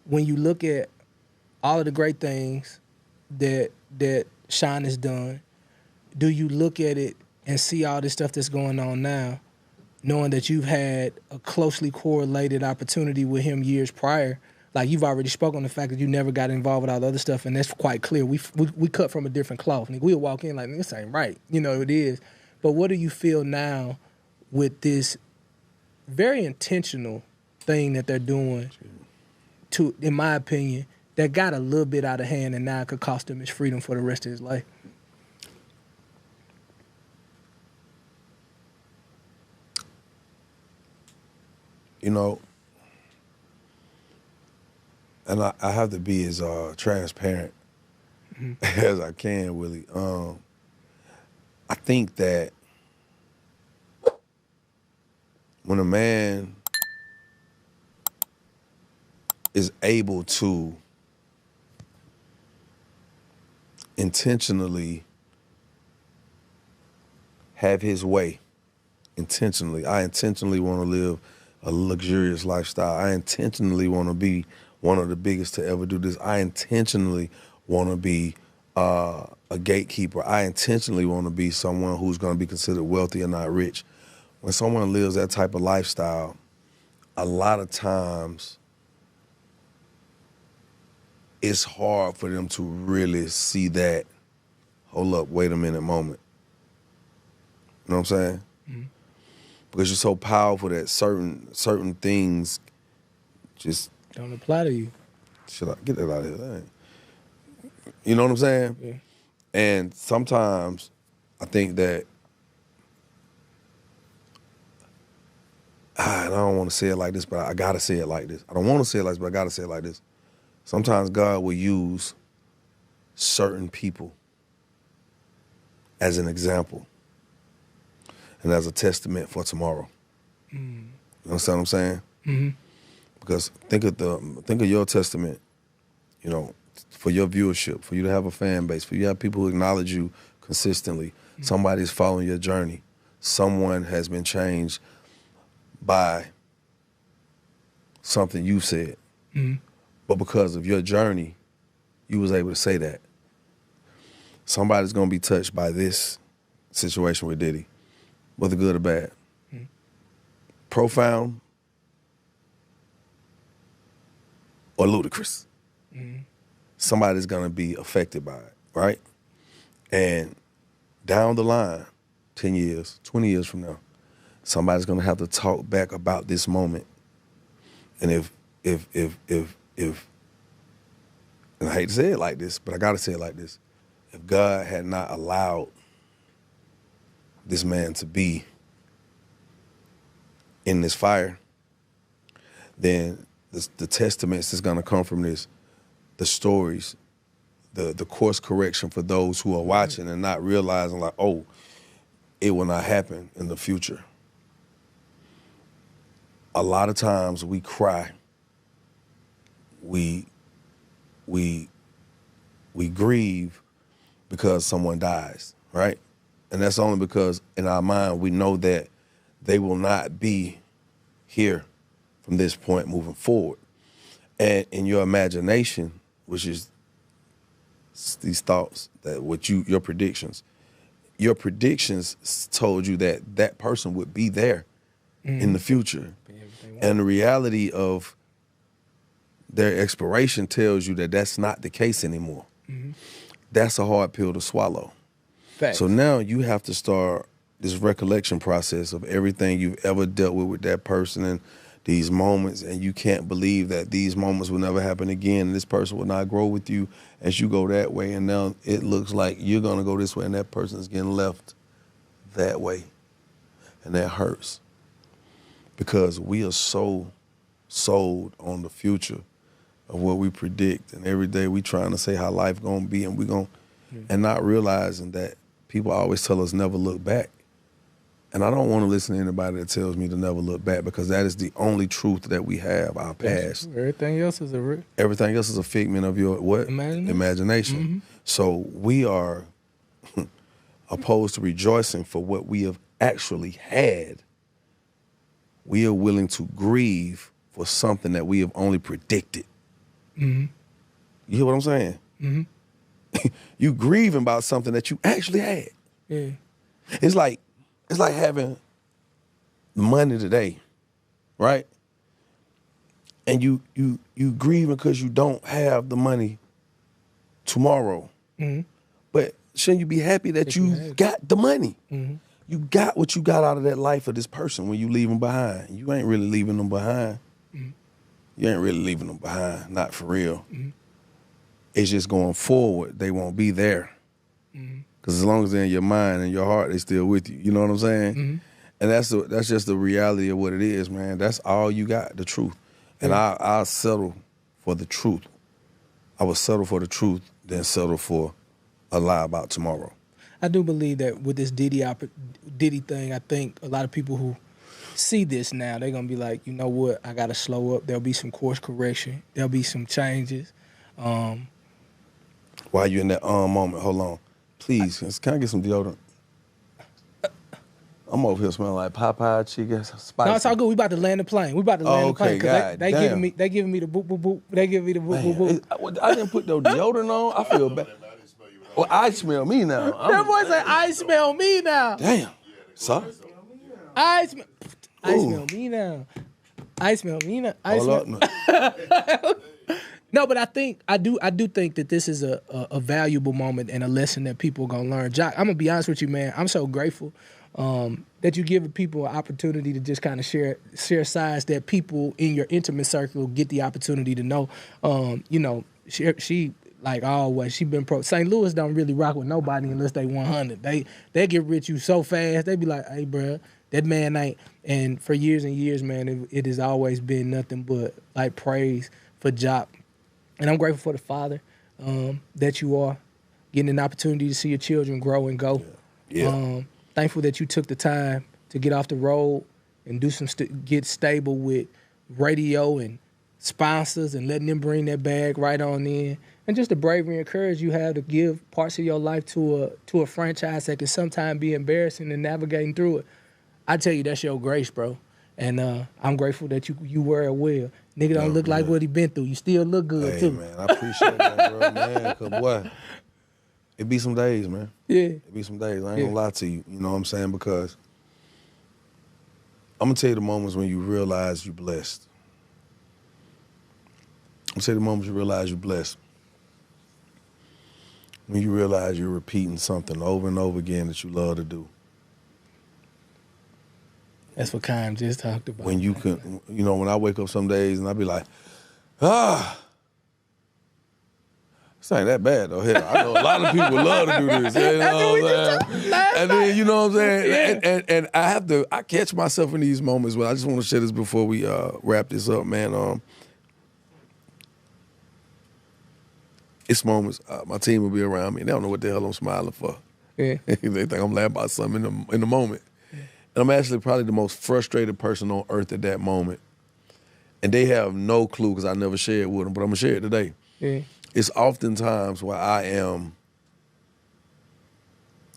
When you look at all of the great things that Sean has done, do you look at it and see all this stuff that's going on now, knowing that you've had a closely correlated opportunity with him years prior? Like, you've already spoken on the fact that you never got involved with all the other stuff, and that's quite clear. We cut from a different cloth. Nigga, we'll walk in like, this ain't right. You know, it is. But what do you feel now with this very intentional thing that they're doing to, in my opinion, that got a little bit out of hand and now could cost him his freedom for the rest of his life? You know, and I have to be as transparent as I can, Willie. I think that when a man is able to intentionally have his way, I intentionally want to live a luxurious lifestyle. I intentionally want to be one of the biggest to ever do this. I intentionally want to be a gatekeeper. I intentionally want to be someone who's going to be considered wealthy and not rich. When someone lives that type of lifestyle, a lot of times it's hard for them to really see that, hold up, wait a minute moment. You know what I'm saying? Mm-hmm. Because you're so powerful that certain things just don't apply to you. Should I get that out of here? Dang. You know what I'm saying? Yeah. And sometimes I think that I don't want to say it like this, but I gotta say it like this. I don't want to say it like this, but I gotta say it like this. Sometimes God will use certain people as an example and as a testament for tomorrow. Mm. You understand what I'm saying? Mm-hmm. Because think of your testament, you know, for your viewership, for you to have a fan base, for you to have people who acknowledge you consistently. Mm-hmm. Somebody's following your journey. Someone has been changed by something you said. Mm-hmm. But because of your journey, you was able to say that. Somebody's gonna be touched by this situation with Diddy, whether good or bad. Mm-hmm. Profound or ludicrous. Mm-hmm. Somebody's gonna be affected by it, right? And down the line, 10 years, 20 years from now, somebody's gonna have to talk back about this moment. And if and I hate to say it like this, but I gotta say it like this. If God had not allowed this man to be in this fire, then the testaments that's gonna come from this, the stories, the course correction for those who are watching and not realizing like, oh, it will not happen in the future. A lot of times we cry, we grieve because someone dies, right? And that's only because in our mind we know that they will not be here from this point moving forward. And in your imagination, which is these thoughts, that your predictions told you that that person would be there in the future. And the reality of their expiration tells you that that's not the case anymore. Mm-hmm. That's a hard pill to swallow. Facts. So now you have to start this recollection process of everything you've ever dealt with that person and these moments, and you can't believe that these moments will never happen again, and this person will not grow with you as you go that way, and now it looks like you're gonna go this way and that person is getting left that way. And that hurts. Because we are so sold on the future of what we predict, and every day we trying to say how life gonna be, and and not realizing that people always tell us never look back. And I don't want to listen to anybody that tells me to never look back, because that is the only truth that we have, our past. Everything else is a figment of your what? Imagination. Mm-hmm. So we are opposed to rejoicing for what we have actually had, we are willing to grieve for something that we have only predicted. Mm-hmm. You hear what I'm saying? Mm-hmm. You grieving about something that you actually had. Yeah. It's like having money today, right? And you grieving because you don't have the money tomorrow. Mm-hmm. But shouldn't you be happy that you got the money? Mm-hmm. You got what you got out of that life of this person when you leave them behind. You ain't really leaving them behind. Mm-hmm. You ain't really leaving them behind, not for real. Mm-hmm. It's just going forward, they won't be there. Because as long as they're in your mind and your heart, they still with you. You know what I'm saying? Mm-hmm. And that's just the reality of what it is, man. That's all you got, the truth. And I'll settle for the truth. I would settle for the truth than settle for a lie about tomorrow. I do believe that with this Diddy thing, I think a lot of people who see this now, they're going to be like, you know what, I got to slow up. There'll be some course correction. There'll be some changes. While you're in that moment, hold on. Please, can I get some deodorant? I'm over here smelling like Popeye chicken, spicy. No, it's all good. We about to land the plane. We about to land the plane. God they giving me the boop, boop, boop. They giving me the boop, boop, boop. I didn't put no deodorant on. I feel bad. Well, I smell me now. That boy said, I smell me now. Damn. Sorry. I smell me now. I smell me now. No, but I do think that this is a valuable moment and a lesson that people are gonna learn. Jock, I'm gonna be honest with you, man. I'm so grateful that you give people an opportunity to just kind of share sides that people in your intimate circle get the opportunity to know. You know, she like always, she been pro. St. Louis don't really rock with nobody unless they 100. They get rich you so fast. They be like, hey, bro, that man ain't. And for years and years, man, it has always been nothing but like praise for Jock. And I'm grateful for the father that you are, getting an opportunity to see your children grow and go. Yeah. Thankful that you took the time to get off the road and do get stable with radio and sponsors and letting them bring that bag right on in. And just the bravery and courage you have to give parts of your life to a franchise that can sometimes be embarrassing and navigating through it. I tell you, that's your grace, bro. And I'm grateful that you wear it well. Nigga don't look like what he been through. You still look good, too. Man, I appreciate that, bro, man. Because, boy, it be some days, man. Yeah. It be some days. I ain't gonna lie to you. You know what I'm saying? Because I'm gonna tell you the moments when you realize you're blessed. I'm gonna tell you the moments you realize you're blessed. When you realize you're repeating something over and over again that you love to do. That's what Kyle just talked about. When you can, you know, when I wake up some days and I be like, this ain't that bad though. Hell, I know a lot of people love to do this. You know what I'm saying? And then, you know what I'm saying? Yeah. And I catch myself in these moments where I just want to share this before we wrap this up, man. It's moments, my team will be around me and they don't know what the hell I'm smiling for. Yeah. They think I'm laughing about something in the moment. And I'm actually probably the most frustrated person on earth at that moment. And they have no clue because I never shared with them, but I'm going to share it today. Yeah. It's oftentimes where I am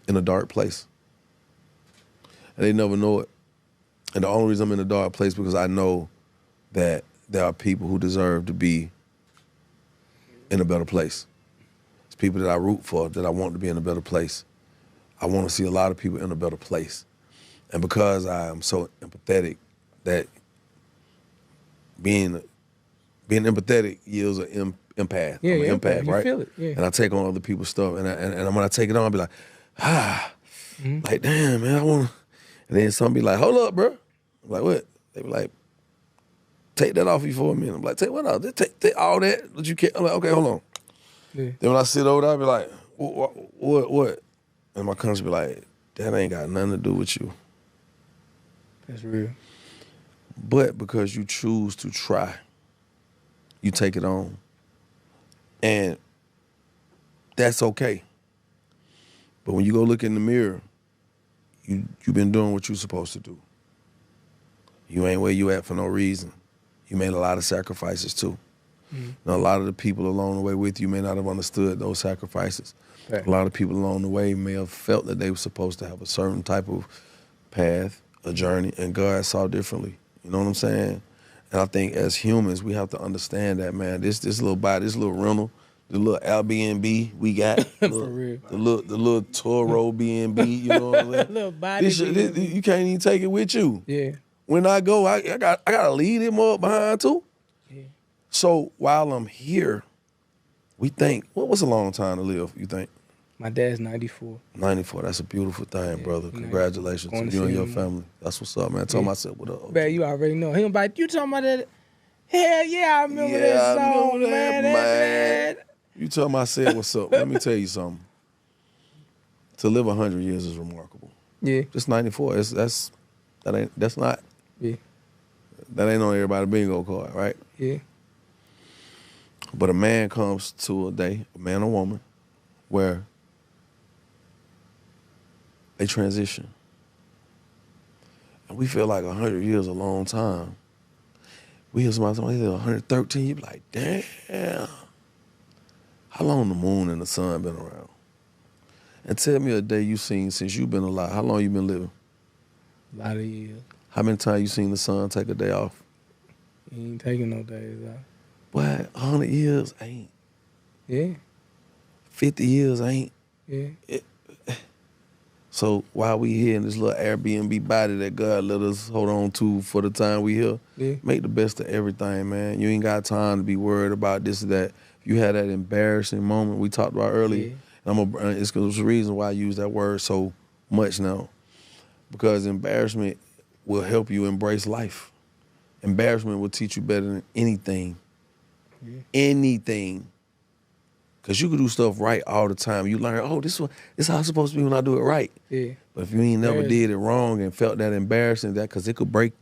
in a dark place. And they never know it. And the only reason I'm in a dark place is because I know that there are people who deserve to be in a better place. It's people that I root for, that I want to be in a better place. I want to see a lot of people in a better place. And because I am so empathetic, that being empathetic yields an empath. Yeah, I'm an empath, you right? feel it. Yeah. And I take on other people's stuff. And when I take it on, I'll be like, like, damn, man, I want to. And then some be like, hold up, bro. I'm like, what? They be like, take that off you for a minute. I'm like, take what off? Take all that you can't. I'm like, okay, hold on. Yeah. Then when I sit over there, I'll be like, what? And my conscience be like, that ain't got nothing to do with you. That's real. But because you choose to try, you take it on. And that's okay. But when you go look in the mirror, you've been doing what you're supposed to do. You ain't where you at for no reason. You made a lot of sacrifices too. Now, a lot of the people along the way with you may not have understood those sacrifices. Right. A lot of people along the way may have felt that they were supposed to have a certain type of path, a journey, and God saw differently. You know what I'm saying? And I think as humans, we have to understand that, man. This little body, this little rental, the little Airbnb we got, For real. the little Toro B&B, you know what I'm saying? Little body. You can't even take it with you. Yeah. When I go, I gotta leave them up behind too. Yeah. So while I'm here, we think, what's a long time to live, you think? My dad's 94. 94, that's a beautiful thing, brother. Congratulations to going to you and see your him. family. That's what's up, man. I told myself, what up? Man, you already know. He gonna be like, you talking about that? Hell yeah, I remember that song, man. You tell me I said what's up. Let me tell you something. To live 100 years is remarkable. Yeah. Just 94. That ain't on everybody's bingo card, right? Yeah. But a man comes to a day, a man or woman, where they transition. And we feel like 100 years is a long time. We hear somebody say 113, you be like, damn. How long the moon and the sun been around? And tell me a day you seen since you've been alive. How long you been living? A lot of years. How many times you seen the sun take a day off? He ain't taking no days off. What? 100 years ain't. Yeah. 50 years ain't. Yeah. So while we here in this little Airbnb body that God let us hold on to for the time we here, make the best of everything, man. You ain't got time to be worried about this or that. If you had that embarrassing moment we talked about earlier, and it's the reason why I use that word so much now. Because embarrassment will help you embrace life. Embarrassment will teach you better than anything. Yeah. Anything. Because you can do stuff right all the time. You learn, oh, this is how it's supposed to be when I do it right. Yeah. But if you ain't never did it wrong and felt that embarrassing, because that could break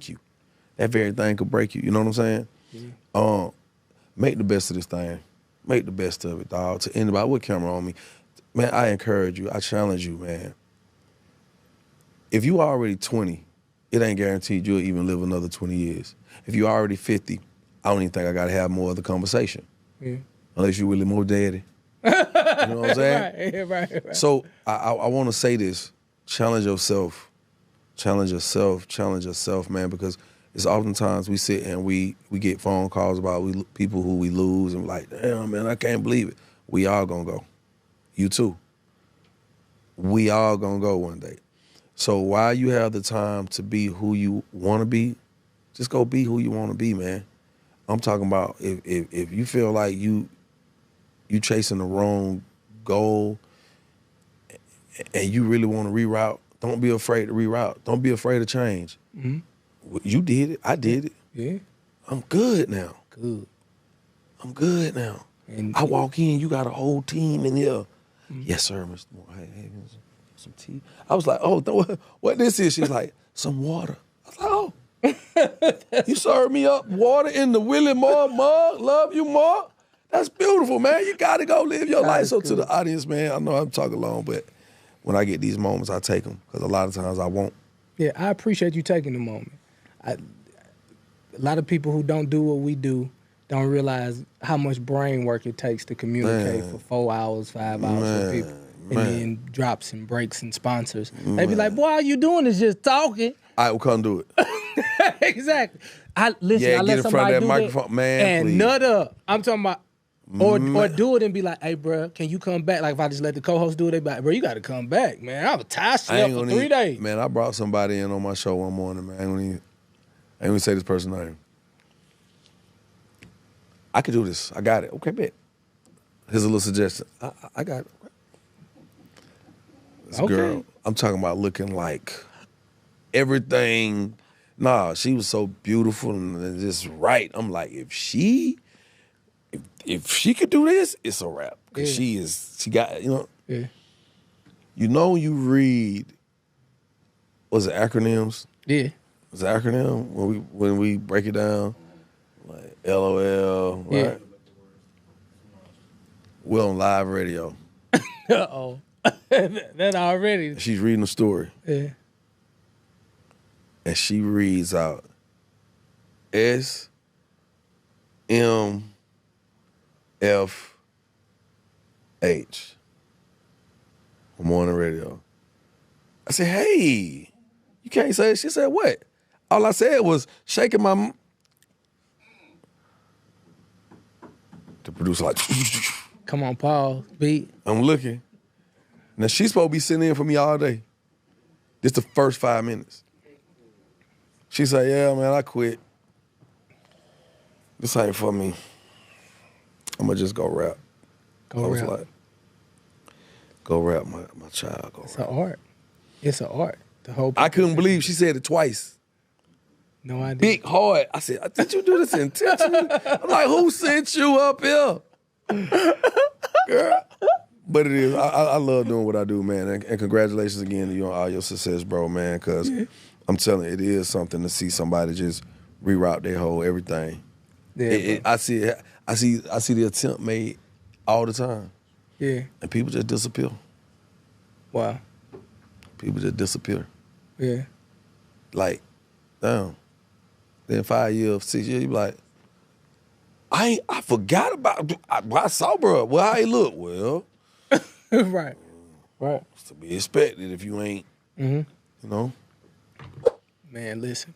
you. That very thing could break you. You know what I'm saying? Yeah. Make the best of this thing. Make the best of it, dog. To anybody with camera on me, man, I encourage you. I challenge you, man. If you already 20, it ain't guaranteed you'll even live another 20 years. If you already 50, I don't even think I got to have more of the conversation. Yeah. Unless you really more daddy. You know what I'm saying? Right. So I want to say this. Challenge yourself. Challenge yourself, man, because it's oftentimes we sit and we get phone calls about people who we lose and we're like, damn, man, I can't believe it. We all gonna go. You too. We all gonna go one day. So while you have the time to be who you want to be, just go be who you want to be, man. I'm talking about if you feel like you chasing the wrong goal and you really want to reroute, don't be afraid to reroute. Don't be afraid to change. Mm-hmm. You did it. I did it. Yeah. I'm good now. I'm good now. And I walk in, you got a whole team in here. Mm-hmm. Yes, sir, Mr. Moore. Hey, some tea. I was like, oh, what this is? She's like, some water. I was like, oh. You served me up water in the Willie Moore mug. Love you, Moore. That's beautiful, man. You got to go live your life. So to the audience, man, I know I'm talking long, but when I get these moments, I take them because a lot of times I won't. Yeah, I appreciate you taking the moment. A lot of people who don't do what we do don't realize how much brain work it takes to communicate for 4 hours, 5 hours with people. And then drops and breaks and sponsors. They be like, boy, all you doing is just talking. I will come do it. Exactly. I let somebody do that, man, and please. Nut up. I'm talking about, or do it and be like, hey, bro, can you come back? Like if I just let the co-host do it, they be like, bro, you got to come back, man. I was tired for 3 days. Man, I brought somebody in on my show one morning, man. I ain't gonna say this person's name. I could do this. I got it. Okay, bet. Here's a little suggestion. I got it. This girl, I'm talking about looking like everything. Nah, she was so beautiful and just right. I'm like, if she could do this, it's a wrap. Cause she got, you know. Yeah. You know, you read, was it acronyms? Yeah. Was it acronym when we break it down? Like LOL, right? Yeah. We're on live radio. Uh-oh. That already. She's reading a story. Yeah. And she reads out SMFH. Morning radio. I said, hey, You can't say it. She said, what? All I said was shaking my... The producer like... Come on, Paul, beat. I'm looking. Now, she's supposed to be sitting in for me all day. This the first 5 minutes. She said, yeah, man, I quit. This ain't for me. I'm going to just go rap. I was like, go rap, my child. Go it's rap. an art. It's an art. The whole. I couldn't believe she said it twice. No idea. Big hard. I said, did you do this intentionally? I'm like, who sent you up here? Girl. But it is. I love doing what I do, man. And congratulations again to you on all your success, bro, man, because I'm telling you, it is something to see somebody just reroute their whole everything. Yeah, I see the attempt made all the time. Yeah. And people just disappear. Wow. People just disappear. Yeah. Like, damn. Then 5 years, 6 years, you be like, I forgot about, I saw bro. Well, how he look? Well. Right. It's to be expected if you ain't, you know. Man, listen.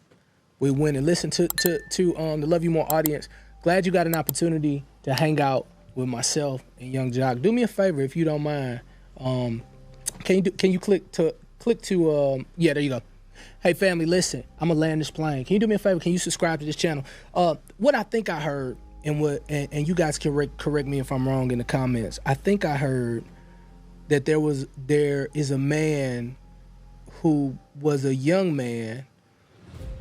We win and listen to the Love You More audience. Glad you got an opportunity to hang out with myself and Young Jock. Do me a favor if you don't mind. Can you click to yeah, there you go. Hey family, listen, I'm gonna land this plane. Can you do me a favor? Can you subscribe to this channel? What I think I heard and you guys can correct me if I'm wrong in the comments. I think I heard that there is a man who was a young man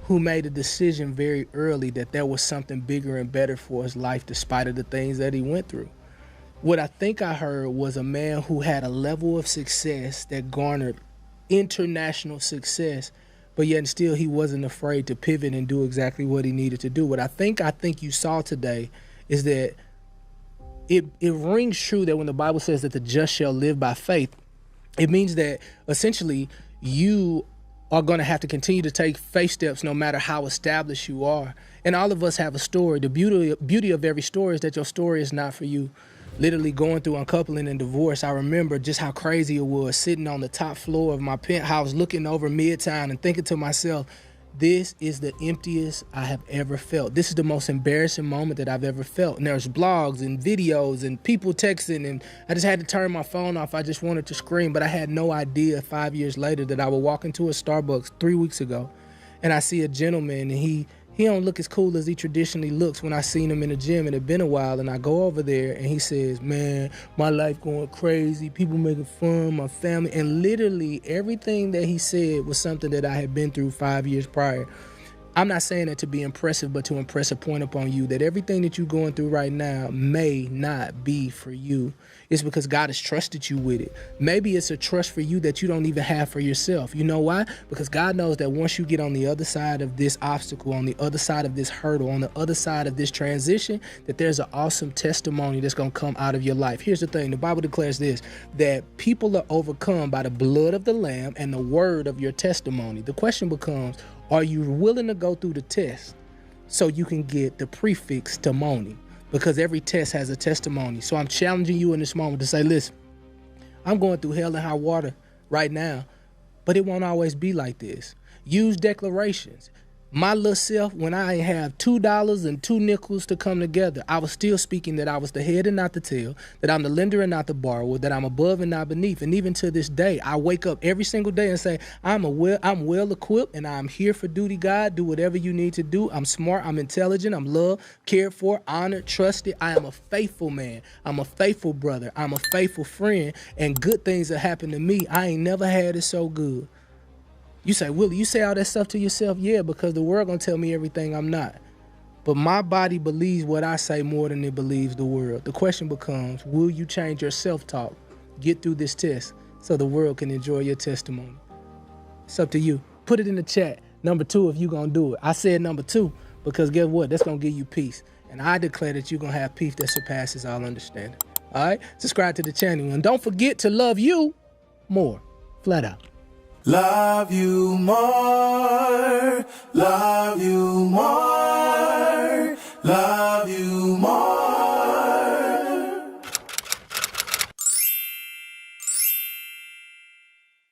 who made a decision very early that there was something bigger and better for his life despite of the things that he went through. What I think I heard was a man who had a level of success that garnered international success, but yet still he wasn't afraid to pivot and do exactly what he needed to do. What I think you saw today is that it rings true that when the Bible says that the just shall live by faith, it means that essentially you are going to have to continue to take faith steps no matter how established you are. And all of us have a story. The beauty of every story is that your story is not for you. Literally going through uncoupling and divorce, I remember just how crazy it was sitting on the top floor of my penthouse looking over Midtown and thinking to myself, this is the emptiest I have ever felt. This is the most embarrassing moment that I've ever felt. And there's blogs and videos and people texting, and I just had to turn my phone off. I just wanted to scream, but I had no idea 5 years later that I would walk into a Starbucks 3 weeks ago and I see a gentleman, and he don't look as cool as he traditionally looks when I seen him in the gym. It had been a while, and I go over there and he says, man, my life going crazy, people making fun, my family. And literally everything that he said was something that I had been through 5 years prior. I'm not saying that to be impressive, but to impress a point upon you that everything that you're going through right now may not be for you. It's because God has trusted you with it. Maybe it's a trust for you that you don't even have for yourself. You know why? Because God knows that once you get on the other side of this obstacle, on the other side of this hurdle, on the other side of this transition, that there's an awesome testimony that's going to come out of your life. Here's the thing. The Bible declares this, that people are overcome by the blood of the Lamb and the word of your testimony. The question becomes, are you willing to go through the test so you can get the prefix testimony? Because every test has a testimony. So I'm challenging you in this moment to say, listen, I'm going through hell and high water right now, but it won't always be like this. Use declarations. My little self, when I have $2 and 2 nickels to come together, I was still speaking that I was the head and not the tail, that I'm the lender and not the borrower, that I'm above and not beneath. And even to this day, I wake up every single day and say, I'm well equipped and I'm here for duty, God. Do whatever you need to do. I'm smart, I'm intelligent, I'm loved, cared for, honored, trusted. I am a faithful man. I'm a faithful brother. I'm a faithful friend, and good things that happen to me. I ain't never had it so good. You say, Willie, you say all that stuff to yourself? Yeah, because the world gonna tell me everything I'm not. But my body believes what I say more than it believes the world. The question becomes, will you change your self-talk, get through this test so the world can enjoy your testimony? It's up to you. Put it in the chat. Number 2, if you gonna do it. I said number 2 because guess what? That's gonna give you peace. And I declare that you're gonna have peace that surpasses all understanding. All right? Subscribe to the channel. And don't forget to love you more. Flat out. Love you more, love